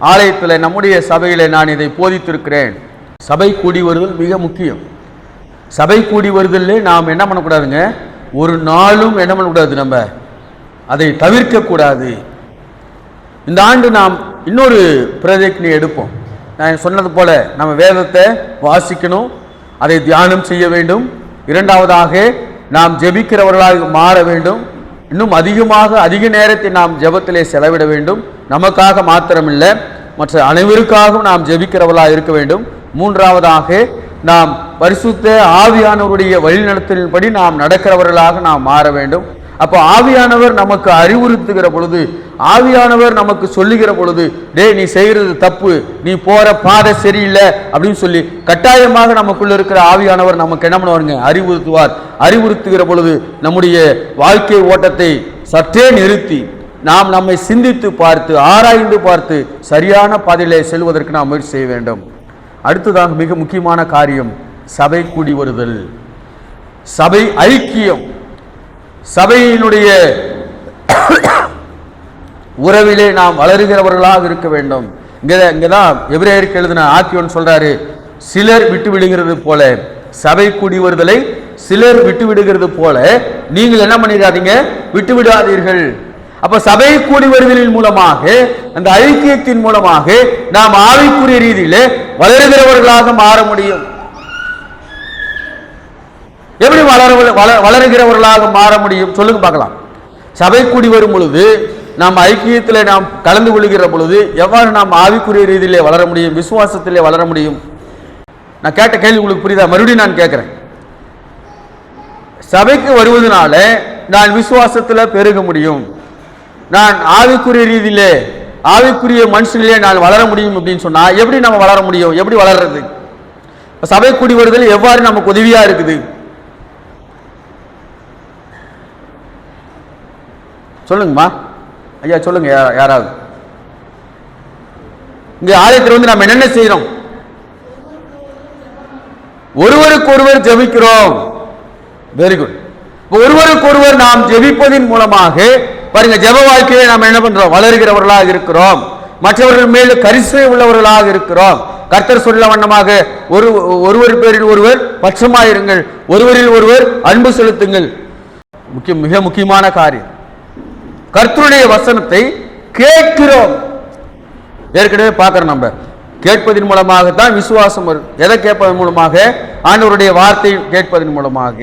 Speaker 1: ஆலயத்தில் நம்முடைய சபையில நான் இதை போதித்திருக்கிறேன். சபை கூடி வருதல் மிக முக்கியம். சபை கூடி வருதல்ல நாம் என்ன பண்ணக்கூடாதுங்க, ஒரு நாளும் என்ன பண்ணக்கூடாது, நம்ம அதை தவிர்க்க கூடாது. இந்த ஆண்டு நாம் இன்னொரு பிரதிஜை எடுப்போம். நான் சொன்னது போல நம்ம வேதத்தை வாசிக்கணும், அதை தியானம் செய்ய வேண்டும். இரண்டாவதாக நாம் ஜெபிக்கிறவர்களாக மாற வேண்டும். இன்னும் அதிக நேரத்தை நாம் ஜெபத்திலே செலவிட வேண்டும். நமக்காக மாத்திரமில்லை, மற்ற அனைவருக்காகவும் நாம் ஜெபிக்கிறவர்களாக இருக்க வேண்டும். மூன்றாவதாக நாம் பரிசுத்த ஆவியானவருடைய வழிநடத்தலின்படி நாம் நடக்கிறவர்களாக நாம் மாற வேண்டும். அப்போ ஆவியானவர் நமக்கு அறிவுறுத்துகிற பொழுது, ஆவியானவர் நமக்கு சொல்லுகிற பொழுது, டே நீ செய்கிறது தப்பு, நீ போற பாதை சரியில்லை அப்படின்னு சொல்லி கட்டாயமாக நமக்குள்ள இருக்கிற ஆவியானவர் நமக்கு என்ன பண்ணுவாருங்க? அறிவுறுத்துவார். அறிவுறுத்துகிற பொழுது நம்முடைய வாழ்க்கை ஓட்டத்தை சற்றே நிறுத்தி நாம் நம்மை சிந்தித்து பார்த்து ஆராய்ந்து பார்த்து சரியான பாதையிலே செல்வதற்கு நாம் முயற்சி செய்ய வேண்டும். அடுத்ததாக மிக முக்கியமான காரியம் சபை கூடி வருதல், சபை ஐக்கியம். சபையினுடைய உறவிலே நாம் வளருகிறவர்களாக இருக்க வேண்டும். இங்கதான் எபிரேயருக்கு எழுதின ஆக்கியோன் சொல்றாரு, சிலர் விட்டு விடுகிறது போல, சபை கூடி வருதலை சிலர் விட்டு விடுகிறது போல நீங்கள் என்ன பண்ணிடாதீங்க? விட்டு விடாதீர்கள். அப்ப சபை கூடி வருதலின் மூலமாக, அந்த ஐக்கியத்தின் மூலமாக நாம் ஆவிக்குரிய ரீதியிலே வளருகிறவர்களாக மாற முடியும். எப்படி வளருகிறவர்களாக மாற முடியும் சொல்லுங்க பார்க்கலாம். சபை கூடி வரும் பொழுது, நாம் ஐக்கியத்தில் நாம் கலந்து கொள்கிற பொழுது எவ்வாறு நாம் ஆவிக்குரிய ரீதியிலே வளர முடியும், விசுவாசத்திலே வளர முடியும்? நான் கேட்ட கேள்வி உங்களுக்கு புரியுதா? மறுபடியும் நான் கேட்கிறேன். சபைக்கு வருவதனால நான் விசுவாசத்தில் பெருக முடியும், நான் ஆவிக்குரிய ரீதியிலே ஆவிக்குரிய மனுஷனிலே நான் வளர முடியும் அப்படின்னு சொன்னா எப்படி நம்ம வளர முடியும்? எப்படி வளர்றது? சபை கூடி வருதல் எவ்வாறு நமக்கு உதவியா இருக்குது சொல்லுங்கம்மா. ஐயா சொல்லுங்க, யாராவது. இங்க ஆலயத்தில் வந்து நம்ம என்னென்ன செய்யறோம்? ஒருவருக்கு ஒருவர் ஜெபிக்கிறோம். Very good. ஒருவருக்கொருவர் நாம் ஜெபிப்பதின் மூலமாக பாருங்க, ஜெப வாழ்க்கையை நாம் என்ன பண்றோம்? வளருகிறவர்களாக இருக்கிறோம். மற்றவர்கள் மேல் கரிசனை உள்ளவர்களாக இருக்கிறோம். கர்த்தர் சொல்ல வண்ணமாக ஒருவர் பேரில் ஒருவர் பட்சமாயிருங்கள், ஒருவரில் ஒருவர் அன்பு செலுத்துங்கள். மிக முக்கியமான காரியம், கர்த்தருடைய வசனத்தை கேட்கிறோம். ஏற்கனவே பார்க்கிறோம், நம்ம கேட்பதன் மூலமாகத்தான் விசுவாசம் வரும். எதை கேட்பதன் மூலமாக? ஆண்டவருடைய வார்த்தை கேட்பதன் மூலமாக.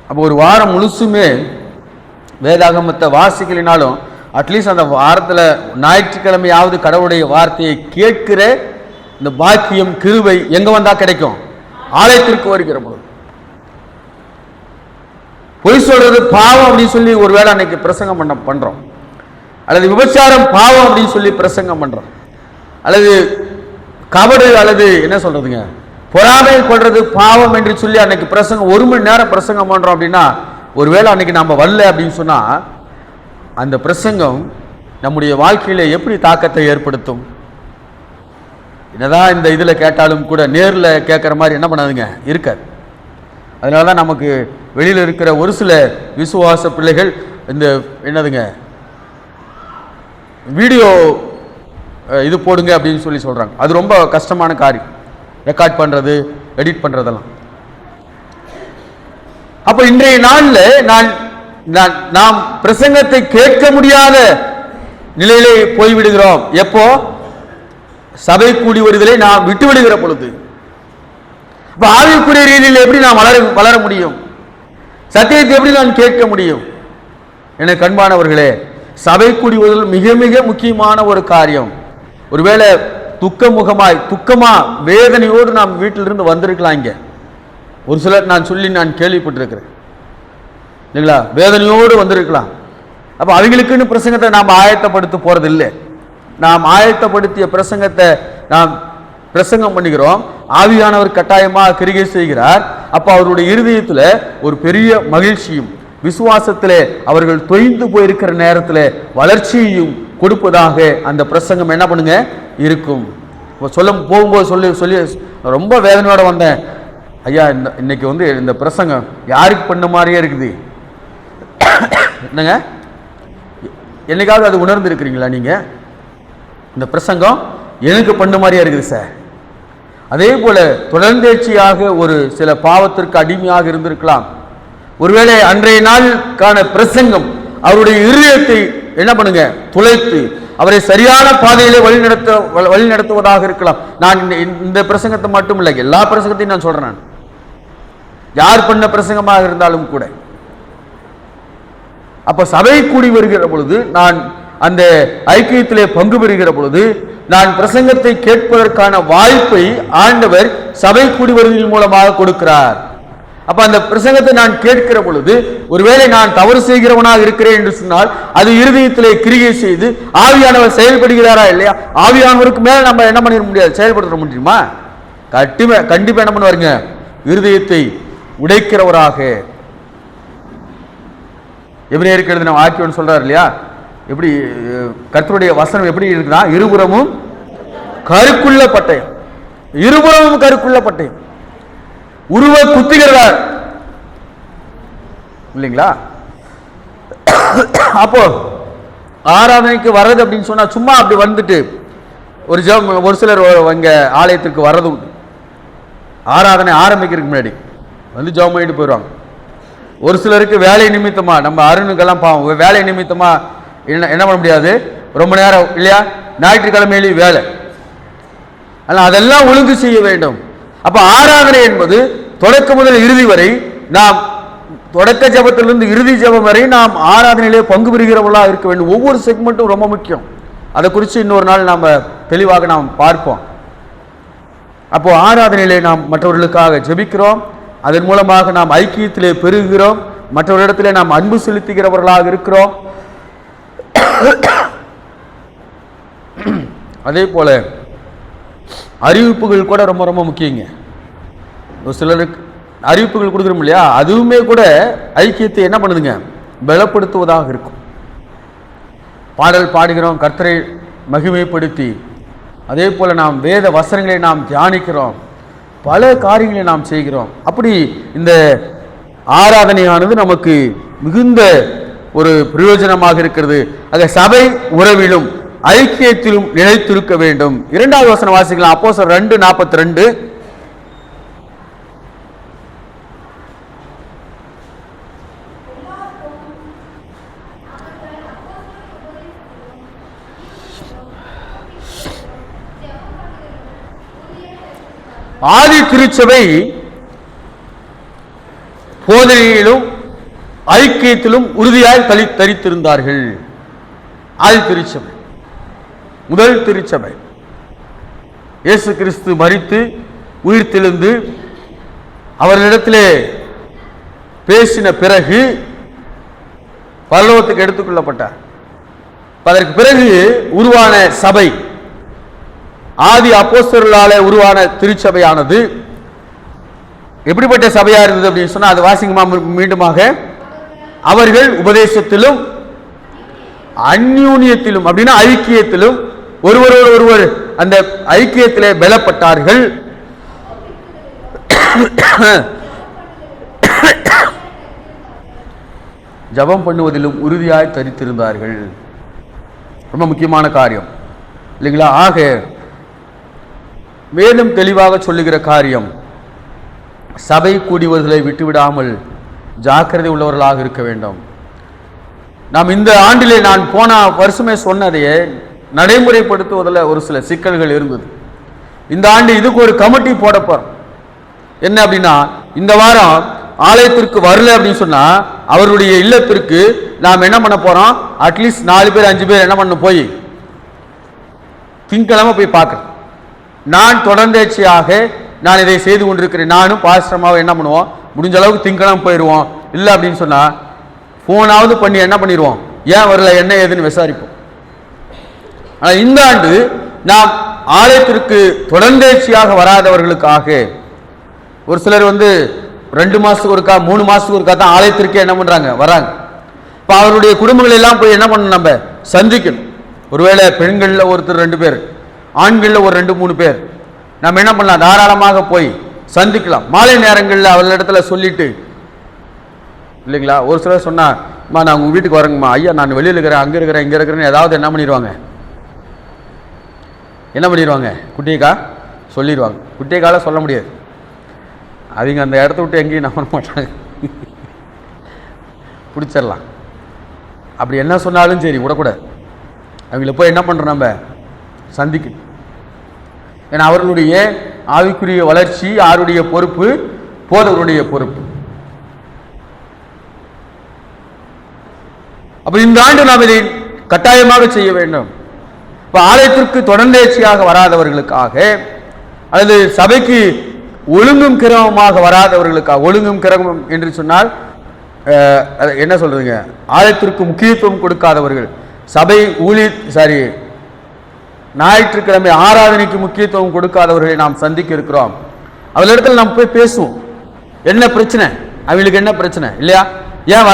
Speaker 1: அப்போ ஒரு வாரம் முழுசுமே வேதாகமத்தை வாசிக்கலினாலும் அட்லீஸ்ட் அந்த வாரத்தில் ஞாயிற்றுக்கிழமையாவது கடவுளுடைய வார்த்தையை கேட்கிற இந்த பாக்கியம் கிருபை எங்க வந்தா கிடைக்கும்? ஆலயத்திற்கு வருகிற பொழுது. பொய் சொல்றது பாவம் அப்படின்னு சொல்லி ஒருவேளை அன்னைக்கு பிரசங்கம் பண்றோம், அல்லது விபச்சாரம் பாவம் அப்படின்னு சொல்லி பிரசங்கம் பண்றோம், அல்லது கபடு அல்லது என்ன சொல்றதுங்க பொறாமை கொள்றது பாவம் என்று சொல்லி அன்னைக்கு பிரசங்கம் 1 மணி நேரம் பிரசங்கம் பண்றோம் அப்படின்னா, ஒருவேளை அன்னைக்கு நம்ம வரல அப்படின்னு சொன்னா அந்த பிரசங்கம் நம்முடைய வாழ்க்கையில எப்படி தாக்கத்தை ஏற்படுத்தும்? என்னதான் இந்த இதுல கேட்டாலும் கூட நேர்ல கேட்கிற மாதிரி என்ன பண்ணாதுங்க இருக்காது. அதனாலதான் நமக்கு வெளியில இருக்கிற ஒரு சில விசுவாச பிள்ளைகள் இந்த என்னதுங்க வீடியோ இது போடுங்க அப்படின்னு சொல்லி சொல்றாங்க. அது ரொம்ப கஷ்டமான காரியம், ரெக்கார்ட் பண்றது, எடிட் பண்றதெல்லாம். அப்ப இன்றைய நாள்ல நாம் பிரசங்கத்தை கேட்க முடியாத நிலையிலே போய்விடுகிறோம். எப்போ? சபை கூடி வருதலை நாம் விட்டு விடுகிற பொழுது. அப்ப ஆவிக்குரிய ரீதியில் எப்படி நாம் வளர முடியும்? சத்தியத்தை எப்படி நான் கேட்க முடியும்? என கண்பானவர்களே, சபை கூடி வருதல் மிக மிக முக்கியமான ஒரு காரியம். ஒருவேளை துக்கமா வேதனையோடு நாம் வீட்டிலிருந்து வந்திருக்கலாம். இங்க ஒரு சிலர் நான் கேள்விப்பட்டிருக்கிறேன் இல்லைங்களா, வேதனையோடு வந்திருக்கலாம். அப்ப அவங்களுக்குன்னு பிரசங்கத்தை நாம் ஆயத்தப்படுத்த போறது இல்லை. நாம் ஆயத்தப்படுத்திய பிரசங்கத்தை நாம் பிரசங்கம் பண்ணுகிறோம். ஆவியானவர் கட்டாயமாக கிரிகை செய்கிறார். அப்ப அவருடைய இருதயத்துல ஒரு பெரிய மகிழ்ச்சியும் விசுவாசத்திலே அவர்கள் தொய்ந்து போயிருக்கிற நேரத்தில் வளர்ச்சியையும் கொடுப்பதாக அந்த பிரசங்கம் என்ன பண்ணுங்க இருக்கும். போகும்போது சொல்லி ரொம்ப வேதனையோட வந்தேன். ஐயா இன்னைக்கு வந்து இந்த பிரசங்கம் யாருக்கு பண்ண மாதிரியே இருக்குது. என்னங்க, என்னைக்காவது அது உணர்ந்து இருக்கிறீங்களா நீங்க? இந்த பிரசங்கம் எனக்கு பண்ண மாதிரியே இருக்குது சார். அதே போல தொடர்ந்தேர்ச்சியாக ஒரு சில பாவத்திற்கு அடிமையாக இருந்திருக்கலாம். ஒருவேளை அன்றைய நாளுக்கான பிரசங்கம் அவருடைய இருதயத்தை என்ன பண்ணுங்க துளைத்து அவரை சரியான பாதையிலே வழி நடத்துவதாக இருக்கலாம். நான் இந்த பிரசங்கத்தை மட்டும் இல்லை, எல்லா பிரசங்கத்தையும் நான் சொல்றேன். யார் பண்ண பிரசங்கமாக இருந்தாலும் கூட. அப்ப சபை கூடி வருகிற பொழுது, நான் அந்த ஐக்கியத்திலே பங்கு பெறுகிற பொழுது, நான் பிரசங்கத்தை கேட்பதற்கான வாய்ப்பை ஆண்டவர் சபை கூடி வருவதன் மூலமாக கொடுக்கிறார். அப்ப அந்த பிரசங்கத்தை நான் கேட்கிற பொழுது ஒருவேளை நான் தவறு செய்கிறவனாக இருக்கிறேன் என்று சொன்னால் அது இருதயத்திலே கிரியை செய்து ஆவியானவர் செயல்படுகிறாரா இல்லையா? ஆவியானவருக்கு மேல நம்ம என்ன பண்ணிட முடியாது, செயல்படுத்த முடியுமா? கண்டிப்பா என்ன பண்ணுவாருங்க, இருதயத்தை உடைக்கிறவராக. எபிரேயருக்கு எழுதின வாக்கியம் சொல்றாரு இல்லையா, எப்படி கர்த்தருடைய வசனம் எப்படி இருக்குன்னா, இருபுறமும் கருக்குள்ள பட்டயம், இருபுறமும் கருக்குள்ள பட்டயம், உருவ குத்துகிறார் இல்லைங்களா? அப்போ ஆராதனைக்கு வர்றது அப்படின்னு சொன்னா சும்மா அப்படி வந்துட்டு ஒரு சிலர் இங்க ஆலயத்திற்கு வர்றது உண்டு. ஆராதனை ஆரம்பிக்கிறதுக்கு முன்னாடி வந்து ஜெபம் பண்ணிட்டு போயிடுவாங்க. ஒரு சிலருக்கு வேலை நிமித்தமா, நம்ம அருணுக்கெல்லாம் பாவம், வேலை நிமித்தமா என்ன பண்ண முடியாது, ரொம்ப நேரம் இல்லையா, ஞாயிற்றுக்கிழமையிலேயே வேலை, ஆனால் அதெல்லாம் ஒழுங்கு செய்ய வேண்டும். அப்ப ஆராதனை என்பது தொடக்க முதல் இறுதி வரை, நாம் தொடக்க ஜபத்திலிருந்து இறுதி ஜபம் வரை நாம் ஆராதனையிலே பங்கு பெறுகிறவர்களாக இருக்க வேண்டும். ஒவ்வொரு செக்மெண்ட்டும் ரொம்ப முக்கியம். அதை குறித்து இன்னொரு நாள் நாம் தெளிவாக நாம் பார்ப்போம். அப்போ ஆராதனையிலே நாம் மற்றவர்களுக்காக ஜெபிக்கிறோம், அதன் மூலமாக நாம் ஐக்கியத்திலே பெருகிறோம், மற்றவரிடத்திலே நாம் அன்பு செலுத்துகிறவர்களாக இருக்கிறோம். அதே போல அறிவிப்புகள் கூட ரொம்ப ரொம்ப முக்கியங்க. ஒரு சிலருக்கு அறிவிப்புகள் கொடுக்குறோம் இல்லையா, அதுவுமே கூட ஐக்கியத்தை என்ன பண்ணுதுங்க, பலப்படுத்துவதாக இருக்கும். பாடல் பாடுகிறோம் கர்த்தரை மகிமைப்படுத்தி, அதே போல நாம் வேத வசனங்களை நாம் தியானிக்கிறோம், பல காரியங்களை நாம் செய்கிறோம். அப்படி இந்த ஆராதனையானது நமக்கு மிகுந்த ஒரு பிரயோஜனமாக இருக்கிறது. ஆக சபை உறவிலும் ஐக்கியத்திலும் நிலைத்திருக்க வேண்டும். இரண்டாவது வசனம் வாசிக்கலாம், அப்போஸ்தலர் 2:42. ஆதி திருச்சபை போதனையிலும் ஐக்கியத்திலும் உறுதியாய் தரித்திருந்தார்கள். ஆதி திருச்சபை, முதல் திருச்சபை, இயேசு கிறிஸ்து மரித்து உயிர்த்தெழுந்து அவர்களிடத்திலே பேசின பிறகு பரலோகத்துக்கு எடுத்துக்கொள்ளப்பட்டார். அதற்கு பிறகு உருவான சபை, ஆதி அப்போஸ்தலர்களாலே உருவான திருச்சபையானது எப்படிப்பட்ட சபையா இருந்தது அப்படின்னு சொன்னா, அது வாசிங்கமா மீண்டுமாக, அவர்கள் உபதேசத்திலும் அந்யூன்யத்திலும் அப்படின்னா ஐக்கியத்திலும் ஒருவரோடு ஒருவர் அந்த ஐக்கியத்திலே பலப்பட்டார்கள். ஜபம் பண்ணுவதிலும் உறுதியாய் தரித்திருந்தார்கள். ரொம்ப முக்கியமான காரியம் இல்லைங்களா? ஆக மேலும் தெளிவாக சொல்லுகிற காரியம், சபை கூடிவர்களை விட்டுவிடாமல் ஜாக்கிரதை உள்ளவர்களாக இருக்க வேண்டும். நாம் இந்த ஆண்டிலே, நான் போன வருஷமே சொன்னதையே நடைமுறைப்படுத்துவதில் ஒரு சில சிக்கல்கள் இருந்தது. இந்த ஆண்டு இதுக்கு ஒரு கமிட்டி போட போறோம். என்ன அப்படின்னா, இந்த வாரம் ஆலயத்திற்கு வரல அப்படின்னு சொன்னா அவருடைய இல்லத்திற்கு நாம் என்ன பண்ண போறோம், அட்லீஸ்ட் 4 பேர் 5 பேர் என்ன பண்ண போய் திங்கக்கிழமை போய் பார்க்கணும். நான் தொடர்ந்தேர்ச்சியாக நான் இதை செய்து கொண்டிருக்கிறேன். நானும் பாஸ்டரமாவும் என்ன பண்ணுவோம், முடிஞ்ச அளவுக்கு திங்கக்கிழமை போயிடுவோம். இல்லை அப்படின்னு சொன்னா போனாவது பண்ணி என்ன பண்ணிடுவோம், ஏன் வரல என்ன ஏதுன்னு விசாரிப்போம். ஆனால் இந்த ஆண்டு நாம் ஆலயத்திற்கு தொடர்ந்தேர்ச்சியாக வராதவர்களுக்காக, ஒரு சிலர் 2 மாசத்துக்கு ஒருக்கா 3 மாசத்துக்கு ஒருக்கா தான் ஆலயத்திற்கே என்ன பண்றாங்க, வராங்க. இப்போ அவருடைய குடும்பங்கள் எல்லாம் போய் என்ன பண்ணணும், நம்ம சந்திக்கணும். ஒருவேளை பெண்களில் ஒருத்தர் 2 பேர், ஆண்களில் ஒரு 2-3 பேர் நம்ம என்ன பண்ணலாம், தாராளமாக போய் சந்திக்கலாம். மாலை நேரங்களில் அவர்களிடத்துல சொல்லிட்டு இல்லைங்களா. ஒரு சிலர் சொன்னா, நான் உங்க வீட்டுக்கு வரேங்கம்மா, ஐயா நான் வெளியில் இருக்கிறேன், அங்கே இருக்கிறேன், இங்கே இருக்கிறேன்னு ஏதாவது என்ன பண்ணிடுவாங்க, குட்டியக்கா சொல்லிடுவாங்க. குட்டியக்கால சொல்ல முடியாது, அவங்க அந்த இடத்த விட்டு எங்கேயும் நம்ப மாட்டாங்க, பிடிச்சிடலாம். அப்படி என்ன சொன்னாலும் சரி விடக்கூடாது, அவங்கள போய் என்ன பண்ணுறோம், நம்ம சந்திக்கணும். ஏன்னா அவர்களுடைய ஆவிக்குரிய வளர்ச்சி யாருடைய பொறுப்பு, போதவருடைய பொறுப்பு. அப்ப இந்த ஆண்டு நாம் இதை கட்டாயமாக செய்ய வேண்டும். இப்ப ஆலயத்திற்கு தொடர்ந்தேர்ச்சியாக வராதவர்களுக்காக அல்லது சபைக்கு ஒழுங்கும் கிரமமாக வராதவர்களுக்காக, ஒழுங்கும் கிரமம் என்று சொன்னால் என்ன சொல்றதுங்க, ஆலயத்திற்கு முக்கியத்துவம் கொடுக்காதவர்கள், சபை ஞாயிற்றுக்கிழமை ஆராதனைக்கு முக்கியத்துவம் கொடுக்காதவர்களை நாம் சந்திக்க இருக்கிறோம். அவர்களிடத்தில் நாம் போய் பேசுவோம், என்ன பிரச்சனை, அவங்களுக்கு என்ன பிரச்சனை இல்லையா, ஏன்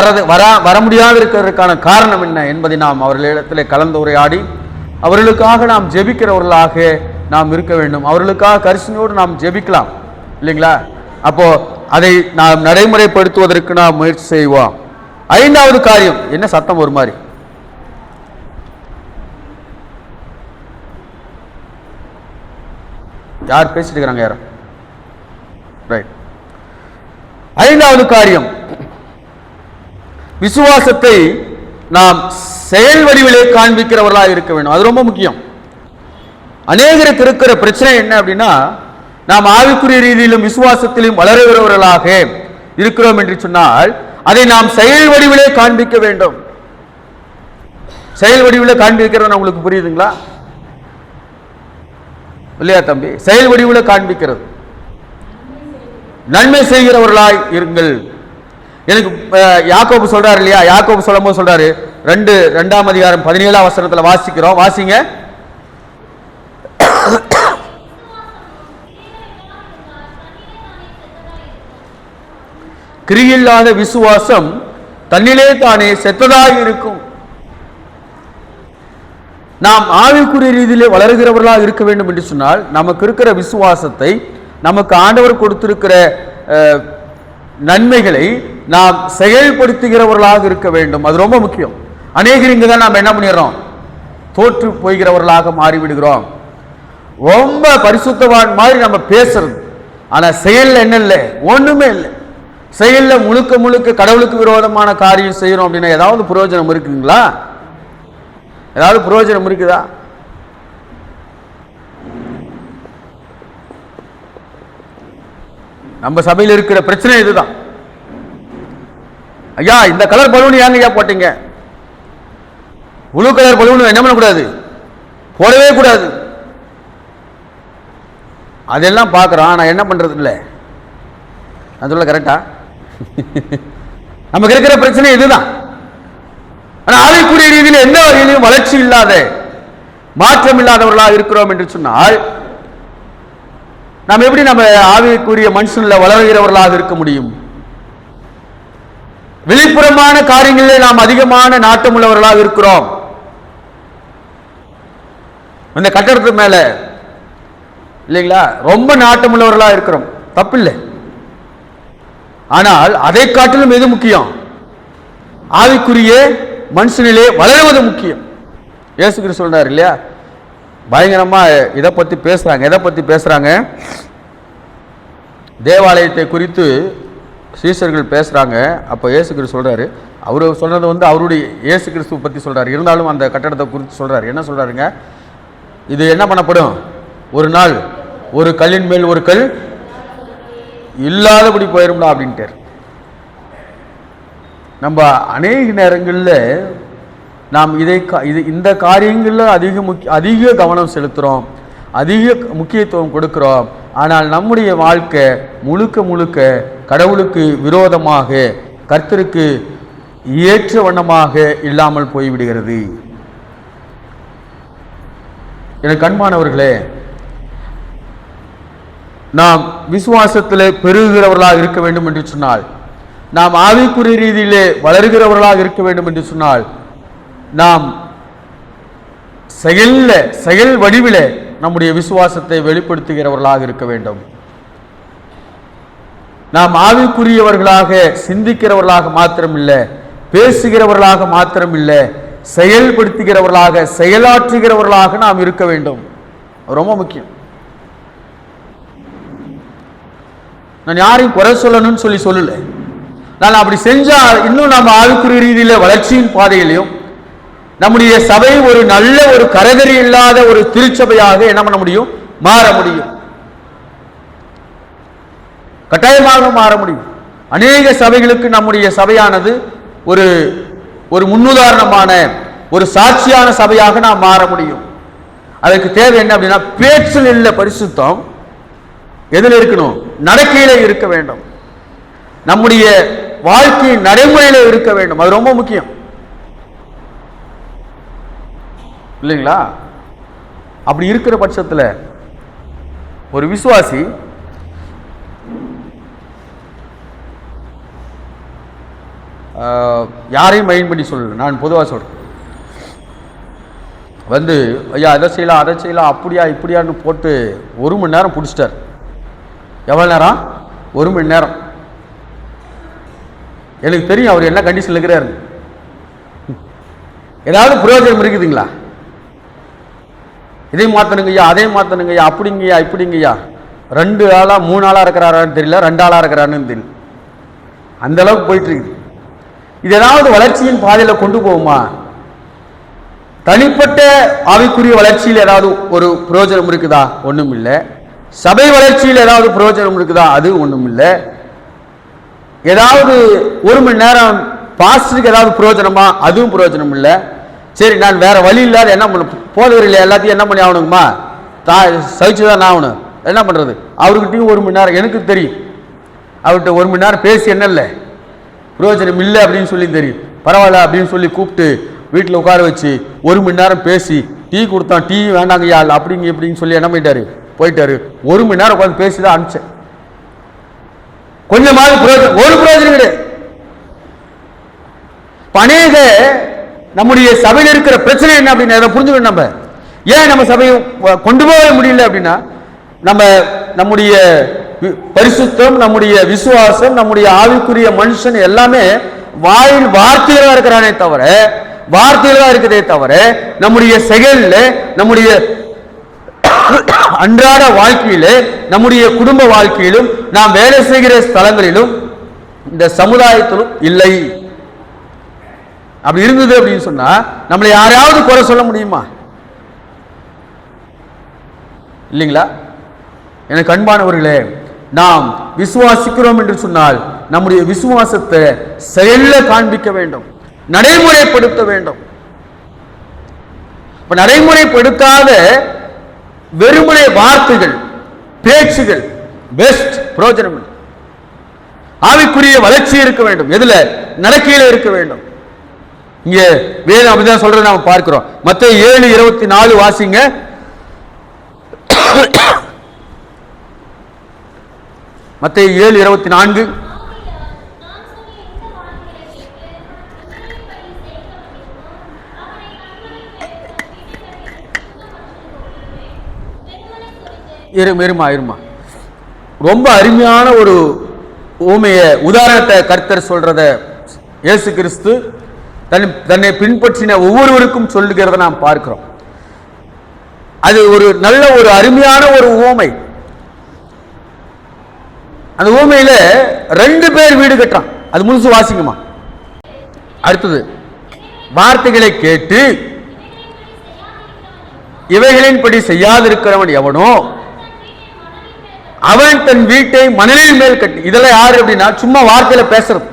Speaker 1: வர முடியாது இருக்கிறதுக்கான காரணம் என்ன என்பதை நாம் அவர்களிடத்தில் கலந்துரையாடி அவர்களுக்காக நாம் ஜெபிக்கிறவர்களாக நாம் இருக்க வேண்டும். அவர்களுக்காக கரிசனையோடு நாம் ஜெபிக்கலாம் இல்லைங்களா. அப்போ அதை நாம் நடைமுறைப்படுத்துவதற்கு நாம் முயற்சி செய்வோம். 5வது காரியம், என்ன சத்தம் ஒரு மாதிரி, யார் பேசிட்டு இருக்கிறாங்க யாரும், ரைட். 5வது காரியம், விசுவாசத்தை நாம் செயல் வடிவிலே காண்பிக்கிறவர்களாக இருக்க வேண்டும். அது ரொம்ப முக்கியம். அநேகருக்கு இருக்கிற பிரச்சனை என்ன அப்படின்னா, நாம் ஆவிக்குரிய ரீதியிலும் விசுவாசத்திலும் வளருகிறவர்களாக இருக்கிறோம் என்று சொன்னால் அதை நாம் செயல் வடிவிலே காண்பிக்க வேண்டும். செயல் வடிவிலே காண்பிக்கிறது உங்களுக்கு புரியுதுங்களா இல்லையா தம்பி? செயல் வடிவிலே காண்பிக்கிறது, நன்மை செய்கிறவர்களாய் இருங்கள். எனக்கு யாக்கோபு சொல்றாரு இல்லையா, யாக்கோபு சொல்லும் போது சொல்றாரு, 2ஆம் அதிகாரம் 17ஆம் வசனத்துல வாசிக்கிறோம், வாசிங்க. கிரியில்லாத விசுவாசம் தன்னிலே தானே செத்ததாக இருக்கும். நாம் ஆவிக்குரிய ரீதியிலே வளர்கிறவர்களாக இருக்க வேண்டும் என்று சொன்னால் நமக்கு இருக்கிற விசுவாசத்தை, நமக்கு ஆண்டவர் கொடுத்திருக்கிற நன்மைகளை நாம் செயல்படுத்துகிறவர்களாக இருக்க வேண்டும். அது ரொம்ப முக்கியம். அநேகர் இங்க தான் நாம் என்ன பண்ணிடுறோம், தோற்று போய்கிறவர்களாக மாறிவிடுகிறோம். ரொம்ப பரிசுத்தவான் மாதிரி நம்ம பேசுறது, ஆனா செயல்ல என்ன இல்லை, ஒண்ணுமே இல்லை. செயல்ல முழுக்க முழுக்க கடவுளுக்கு விரோதமான காரியம் செய்யறோம் அப்படின்னா ஏதாவது பிரயோஜனம் இருக்குங்களா? ஏதாவது பிரயோஜனம் இருக்குதா? நம்ம சபையில் இருக்கிற பிரச்சனை இதுதான். ஐயா இந்த கலர் பலூன் ஏங்க ஐயா போட்டீங்க, ப்ளூ கலர் பலூன் என்ன பண்ணக்கூடாது, போடவே கூடாது. அதெல்லாம் பார்க்குறோம், நான் என்ன பண்றது இல்லை. நான் சொல்ல கரெக்டா? நமக்கு இருக்கிற பிரச்சனை இதுதான். ஆனால் ஆவிக்குரிய ரீதியில் எந்த வகையிலும் வளர்ச்சி இல்லாத, மாற்றம் இல்லாதவர்களாக இருக்கிறோம் என்று சொன்னால் நாம் எப்படி நம்ம ஆவிக்குரிய மனுஷன்ல வளர்கிறவர்களாக இருக்க முடியும்? வெளிப்புறமான காரியங்களிலே நாம் அதிகமான நாட்டம் உள்ளவர்களாக இருக்கிறோம். அந்த கட்டடத்து மேல இல்லைங்களா ரொம்ப நாட்டம் உள்ளவர்களாக இருக்கிறோம், தப்பில்லை. ஆனால் அதை காட்டிலும் எது முக்கியம்? ஆவிக்குரிய மனுஷனிலே வளருவது முக்கியம். இயேசு கிறிஸ்து சொல்றாரு இல்லையா, பயங்கரமா இதை பத்தி பேசுறாங்க. எதை பத்தி பேசுறாங்க? தேவாலயத்தை குறித்து சீஷர்கள் பேசுறாங்க. அப்ப இயேசு கிறிஸ்து சொல்றாரு, அவரு சொன்னது அவருடைய இயேசு கிறிஸ்துவை பத்தி சொல்றாரு. இருந்தாலும் அந்த கட்டடத்தை குறித்து சொல்றாரு. என்ன சொல்றாருங்க? இது என்ன பண்ணப்படும், ஒரு நாள் ஒரு கல்லின் மேல் ஒரு கல் இல்லாதபடி போயிரும்டா அப்படின்ட்டு. நம்ம அநேக நேரங்களில் நாம் இந்த காரியங்களில் அதிக கவனம் செலுத்துகிறோம், அதிக முக்கியத்துவம் கொடுக்கிறோம். ஆனால் நம்முடைய வாழ்க்கை முழுக்க முழுக்க கடவுளுக்கு விரோதமாக, கர்த்தருக்கு ஏற்ற வண்ணமாக இல்லாமல் போய்விடுகிறது. எனக்கு அன்பானவர்களே, நாம் விசுவாசத்திலே பெருகிறவர்களாக இருக்க வேண்டும் என்று சொன்னால், நாம் ஆவிக்குரிய ரீதியிலே வளர்கிறவர்களாக இருக்க வேண்டும் என்று சொன்னால், நாம் செயல் வடிவிலே நம்முடைய விசுவாசத்தை வெளிப்படுத்துகிறவர்களாக இருக்க வேண்டும். நாம் ஆவிக்குரியவர்களாக சிந்திக்கிறவர்களாக மாத்திரமில்லை, பேசுகிறவர்களாக மாத்திரமில்லை, செயல்படுத்துகிறவர்களாக, செயலாற்றுகிறவர்களாக நாம் இருக்க வேண்டும். ரொம்ப முக்கியம். நான் யாரையும் குறை சொல்லணும்னு சொல்லல. நான் அப்படி செஞ்சா இன்னும் நம்ம ஆவிக்குரிய ரீதியில வளர்ச்சியின் பாதையிலையும் நம்முடைய சபை ஒரு நல்ல ஒரு கரகரி இல்லாத ஒரு திருச்சபையாக என்ன பண்ண முடியும், மாற முடியும். கட்டாயமாக மாற முடியும். அநேக சபைகளுக்கு நம்முடைய சபையானது ஒரு முன்னுதாரணமான ஒரு சாட்சியான சபையாக நாம் மாற முடியும். அதற்கு தேவை என்ன அப்படின்னா, பேச்சில் இல்லை பரிசுத்தம், எதில் இருக்கணும்? நடக்கையில இருக்க வேண்டும். நம்முடைய வாழ்க்கை நடைமுறையில இருக்க வேண்டும். அது ரொம்ப முக்கியம் இல்லைங்களா? அப்படி இருக்கிற பட்சத்தில் ஒரு விசுவாசி யாரையும் மைண்ட் பண்ணி சொல்லல, நான் பொதுவாக சொல்றேன். வந்து ஐயா அதை செய்யலாம் அதை செய்யலாம் அப்படியா இப்படியான்னு போட்டு 1 மணி நேரம் பிடிச்சிட்டார். எவ்வளோ நேரம்? 1 மணி நேரம். எனக்கு தெரியும் அவர் என்ன கண்டிஷன் இருக்கிறாரு. ஏதாவது பிரயோஜனம் இருக்குதுங்களா? இதை மாற்றணுங்கய்யா அதை மாற்றணுங்கய்யா அப்படிங்கய்யா இப்படிங்கய்யா. 2 ஆளா 3 ஆளா இருக்கிறாரான்னு தெரியல, 2 ஆளா இருக்கிறாருன்னு தெரியல. அந்த அளவுக்கு போயிட்டு இருக்குது. இது ஏதாவது வளர்ச்சியின் பாதையில் கொண்டு போகுமா? தனிப்பட்ட ஆவிக்குரிய வளர்ச்சியில் ஏதாவது ஒரு பிரயோஜனம் இருக்குதா? ஒன்றும் இல்லை. சபை வளர்ச்சியில் ஏதாவது பிரயோஜனம் இருக்குதா? அது ஒன்றும் இல்லை. ஏதாவது 1 மணி நேரம் பாஸ்டருக்கு ஏதாவது பிரயோஜனமா? அதுவும் பிரயோஜனம் இல்லை. சரி, நான் வேற வழி இல்லாத என்ன பண்ண போதவர் இல்லை, எல்லாத்தையும் என்ன பண்ணி ஆகணுங்கம்மா, சகிச்சுதான் ஆகணும். என்ன பண்றது? அவர்கிட்டையும் 1 மணி நேரம் எனக்கு தெரியும். அவர்கிட்ட 1 மணி நேரம் பேசி என்ன இல்லை பிரயோஜனம் இல்லை அப்படின்னு சொல்லி தெரியும். பரவாயில்ல அப்படின்னு சொல்லி கூப்பிட்டு வீட்டில் உட்கார வச்சு 1 மணி நேரம் பேசி டீ கொடுத்தான். டீ வேண்டாங்க யாழ் அப்படிங்க இப்படின்னு சொல்லி என்ன பண்ணிட்டாரு, போயிட்டாரு. 1 மணி நேரம் உட்காந்து பேசி தான் அனுப்பிச்சேன். கொஞ்சமாவது பிரயோஜனம்? ஒரு பிரயோஜனம் கிடையாது. அநேக நம்முடைய சபையில் இருக்கிற பிரச்சனை என்ன அப்படின்னு அதை புரிஞ்சுக்கணும். நம்ம ஏன் நம்ம சபையை கொண்டு போக முடியல அப்படின்னா, நம்முடைய பரிசுத்தம், நம்முடைய விசுவாசம், நம்முடைய ஆவிக்குரிய மனுஷன் எல்லாமே வாயில் வார்த்தையில இருக்கிறானே தவிர, வார்த்தையில தான் இருக்குதே தவிர, நம்முடைய செயல்ல, நம்முடைய அன்றாட வாழ்க்கையில, நம்முடைய குடும்ப வாழ்க்கையிலும், நாம் வேலை செய்கிற ஸ்தலங்களிலும், இந்த சமுதாயத்திலும் இல்லை. அப்படி இருந்தது அப்படின்னு சொன்னா நம்மளை யாரையாவது குறை சொல்ல முடியுமா? இல்லைங்களா? எனக்கு அன்பானவர்களே, நாம் விசுவாசிக்கிறோம் என்று சொன்னால் நம்முடைய விசுவாசத்தை செயல்ல காண்பிக்க வேண்டும், நடைமுறைப்படுத்த வேண்டும். இப்ப நடைமுறைப்படுத்தாத வெறுமனை வார்த்தைகள், பேச்சுகள் பெஸ்ட் பிரயோஜனம். ஆவிக்குரிய வளர்ச்சி இருக்க வேண்டும். எதுல? நடக்கையில இருக்க வேண்டும். இங்க வேதம் அப்படிதான் சொல்றதை நாம பார்க்கிறோம். மத்தேயு 7:24 வாசிங்க. மத்தேயு 7:24. இருமா ரொம்ப அருமையான ஒரு ஊமைய உதாரணத்தை கர்த்தர் சொல்றத இயேசு கிறிஸ்து தன்னை பின்பற்றின ஒவ்வொருவருக்கும் சொல்லுகிறத நாம் பார்க்கிறோம். அது ஒரு நல்ல ஒரு அருமையான ஒரு ஊமை. அந்த ஊமையில 2 பேர் வீடு கட்டான். அது முழுசு வாசிக்குமா. அடுத்தது, வார்த்தைகளை கேட்டு இவைகளின்படி செய்யாதிருக்கிறவன் எவனோ அவன் தன் வீட்டை மணலின் மேல் கட்டி. இதெல்லாம் யாரு அப்படின்னா சும்மா வார்த்தையில பேசுறது.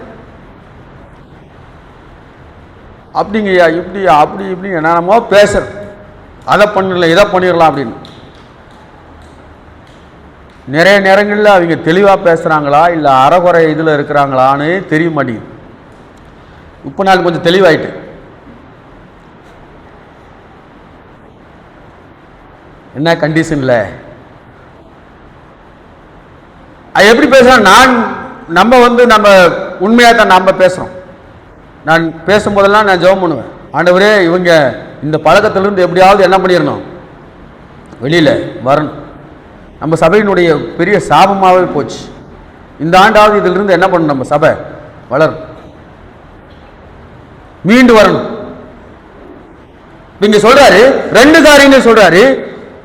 Speaker 1: அப்படிங்கய்யா இப்படியா அப்படி இப்படி என்னமோ பேசுறது. அதை பண்ணல இதை பண்ணிடலாம் அப்படின்னு. நிறைய நேரங்களில் அவங்க தெளிவாக பேசுகிறாங்களா இல்லை அறகுறை இதில் இருக்கிறாங்களான்னு தெரிய மாட்டேங்குது. இப்போ நான் கொஞ்சம் தெளிவாயிட்டு. என்ன கண்டிஷனில் அது எப்படி பேசுகிறோம்? நம்ம உண்மையாக தான் நம்ம பேசுகிறோம். நான் பேசும்போதெல்லாம் நான் ஜெபம் பண்ணுவேன், ஆண்டவரே இவங்க இந்த பழக்கத்திலிருந்து எப்படியாவது என்ன பண்ணிடணும், வெளியில் வரணும். நம்ம சபையினுடைய பெரிய சாபமாகவே போச்சு. இந்த ஆண்டாவது இதிலிருந்து என்ன பண்ணணும், நம்ம சபை வளரும், மீண்டு வரணும். இங்க சொல்றாரு 2 காரியங்கள் சொல்றாரு.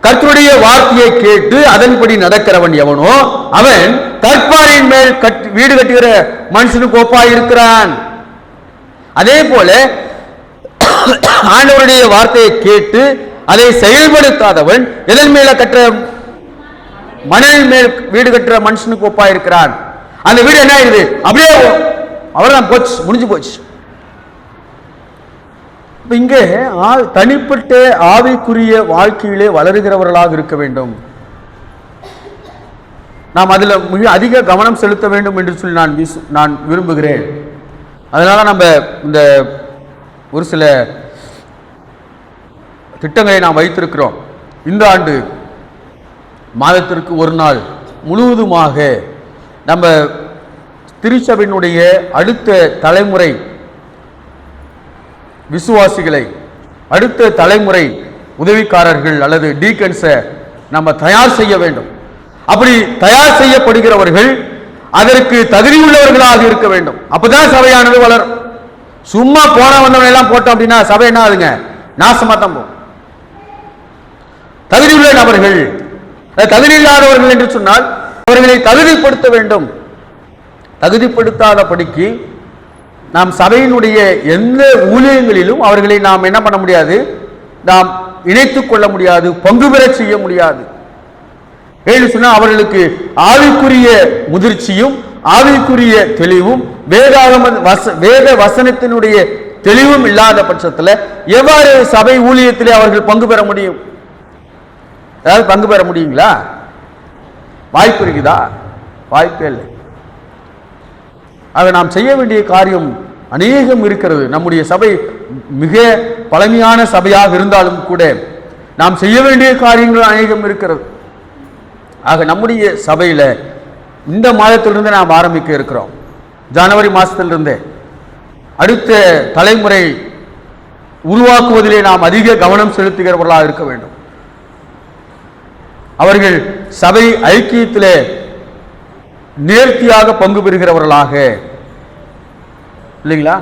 Speaker 1: கர்த்தருடைய வார்த்தையை கேட்டு அதன்படி நடக்கிறவன் எவனோ அவன் கற்பாறையின் மேல் வீடு கட்டுகிற மனுஷனுக்கு ஒப்பாய் இருக்கிறான். அதே போல ஆண்டவருடைய வார்த்தையை கேட்டு அதை செயல்படுத்தாதவன் எதன் மேல கட்டுற மணலின் மேல் வீடு கட்டுற மனுஷனுக்கு ஒப்பா இருக்கிறான். அந்த வீடு என்ன ஆயிடுது, அப்படியே அவ்வளவுதான், போச்சு, முடிஞ்சு போச்சு. இங்கே தனிப்பட்ட ஆவிக்குரிய வாழ்க்கையிலே வளருகிறவர்களாக இருக்க வேண்டும். நாம் அதில் மிக அதிக கவனம் செலுத்த வேண்டும் என்று சொல்லி நான் விரும்புகிறேன். அதனால் நம்ம இந்த ஒரு சில திட்டங்களை நாம் வைத்திருக்கிறோம். இந்த ஆண்டு மாதத்திற்கு ஒரு நாள் முழுவதுமாக நம்ம திருச்சபையினுடைய அடுத்த தலைமுறை விசுவாசிகளை, அடுத்த தலைமுறை உதவிக்காரர்கள் அல்லது டீக்கன்ஸை நம்ம தயார் செய்ய வேண்டும். அப்படி தயார் செய்யப்படுகிறவர்கள் அதற்கு தகுதியுள்ளவர்களாக இருக்க வேண்டும். அப்பதான் சபையானது வளரும். சும்மா போன வந்தவன் எல்லாம் போட்டோம் அப்படின்னா சபை என்ன ஆகுதுங்க? நாசமா தான் போகும். தகுதியுள்ள நபர்கள், தகுதி இல்லாதவர்கள் என்று சொன்னால் அவர்களை தகுதிப்படுத்த வேண்டும். தகுதிப்படுத்தாதபடிக்கு நாம் சபையினுடைய எந்த ஊழியங்களிலும் அவர்களை நாம் என்ன பண்ண முடியாது? நாம் இணைத்துக் கொள்ள முடியாது, பங்கு பெற செய்ய முடியாது. ஏன்னு சொன்னால் அவர்களுக்கு ஆவிக்குரிய முதிர்ச்சியும் ஆவிக்குரிய தெளிவும் வேத வசனத்தினுடைய தெளிவும் இல்லாத பட்சத்தில் எவ்வாறு சபை ஊழியத்திலே அவர்கள் பங்கு பெற முடியும்? அதாவது பங்கு பெற முடியுங்களா? வாய்ப்பு இருக்குதா? வாய்ப்பே இல்லை. ஆக நாம் செய்ய வேண்டிய காரியம் அநேகம் இருக்கிறது. நம்முடைய சபை மிக பழமையான சபையாக இருந்தாலும் கூட நாம் செய்ய வேண்டிய காரியங்கள் அநேகம் இருக்கிறது. ஆக நம்முடைய சபையில் இந்த மாதத்திலிருந்து நாம் ஆரம்பிக்க இருக்கிறோம். ஜனவரி மாதத்திலிருந்தே அடுத்த தலைமுறை உருவாக்குவதிலே நாம் அதிக கவனம் செலுத்துகிறவர்களாக இருக்க வேண்டும். அவர்கள் சபை ஐக்கியத்திலே நேர்த்தியாக பங்கு பெறுகிறவர்களாக, இல்லைங்களா,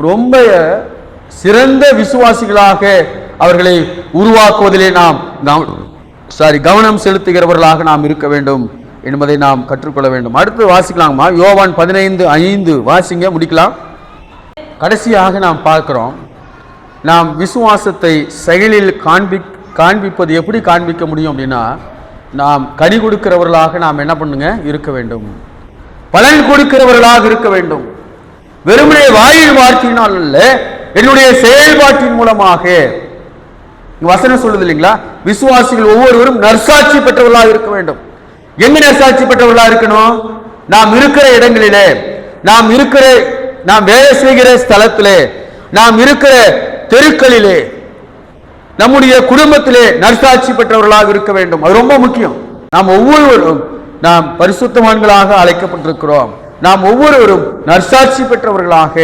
Speaker 1: ரொம்ப சிறந்த விசுவாசிகளாக அவர்களை உருவாக்குவதிலே நாம் கவனம் செலுத்துகிறவர்களாக நாம் இருக்க வேண்டும் என்பதை நாம் கற்றுக்கொள்ள வேண்டும். அடுத்து வாசிக்கலாமா? யோவான் 15:5 வாசிங்க, முடிக்கலாம். கடைசியாக நாம் பார்க்கிறோம், நாம் விசுவாசத்தை செயலில் காண்பிப்பது எப்படி காண்பிக்க முடியும் அப்படின்னா, நாம் கனி கொடுக்கிறவர்களாக நாம் என்ன பண்ணுங்க? இருக்க வேண்டும். பலன் கொடுக்கிறவர்களாக இருக்க வேண்டும். வெறுமனே வாயில் வார்த்தையினால் அல்ல, என்னுடைய செயல்பாட்டின் மூலமாக. வசனம் சொல்லுது இல்லைங்களா, விசுவாசிகள் ஒவ்வொருவரும் நற்சாட்சி பெற்றவர்களாக இருக்க வேண்டும். எங்க நற்சாட்சி பெற்றவர்களாக இருக்கணும்? நாம் இருக்கிற இடங்களிலே, நாம் வேலை செய்கிற ஸ்தலத்திலே, நாம் இருக்கிற தெருக்களிலே, நம்முடைய குடும்பத்திலே நற்சாட்சி பெற்றவர்களாக இருக்க வேண்டும். அது ரொம்ப முக்கியம். நாம் ஒவ்வொருவரும் நாம் பரிசுத்தவான்களாக அழைக்கப்பட்டிருக்கிறோம். நாம் ஒவ்வொருவரும் நற்சாட்சி பெற்றவர்களாக.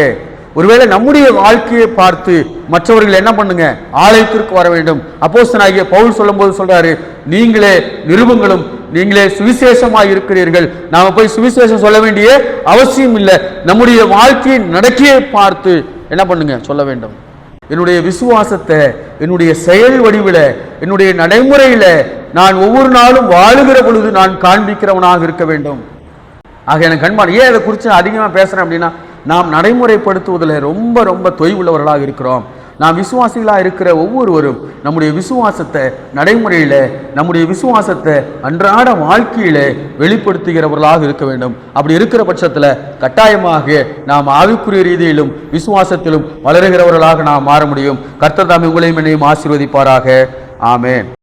Speaker 1: ஒருவேளை நம்முடைய வாழ்க்கையை பார்த்து மற்றவர்கள் என்ன பண்ணுங்க? ஆலயத்திற்கு வர வேண்டும். அப்போஸ்தலனாகிய பவுல் சொல்லும்போது சொல்றாரு, நீங்களே நிருபங்களும் நீங்களே சுவிசேஷமாய் இருக்கிறீர்கள். நாம போய் சுவிசேஷம் சொல்ல வேண்டிய அவசியம் இல்லை. நம்முடைய வாழ்க்கையின் நடக்கையை பார்த்து என்ன பண்ணுங்க? சொல்ல வேண்டும். என்னுடைய விசுவாசத்தை என்னுடைய செயல் வடிவில், என்னுடைய நடைமுறையில நான் ஒவ்வொரு நாளும் வாழுகிற பொழுது நான் காண்பிக்கிறவனாக இருக்க வேண்டும். ஆக எனக்கு கண்பான், ஏன் அதை குறித்து அதிகமாக பேசுறேன் அப்படின்னா, நாம் நடைமுறைப்படுத்துவதில் ரொம்ப ரொம்ப தொய்வுள்ளவர்களாக இருக்கிறோம். நாம் விசுவாசிகளாக இருக்கிற ஒவ்வொருவரும் நம்முடைய விசுவாசத்தை நடைமுறையில், நம்முடைய விசுவாசத்தை அன்றாட வாழ்க்கையில் வெளிப்படுத்துகிறவர்களாக இருக்க வேண்டும். அப்படி இருக்கிற பட்சத்தில் கட்டாயமாக நாம் ஆவிக்குரிய ரீதியிலும் விசுவாசத்திலும் வளருகிறவர்களாக நாம் மாற முடியும். கர்த்தர் தாமே உங்களையும் என்னையும் ஆசீர்வதிப்பாராக. ஆமென்.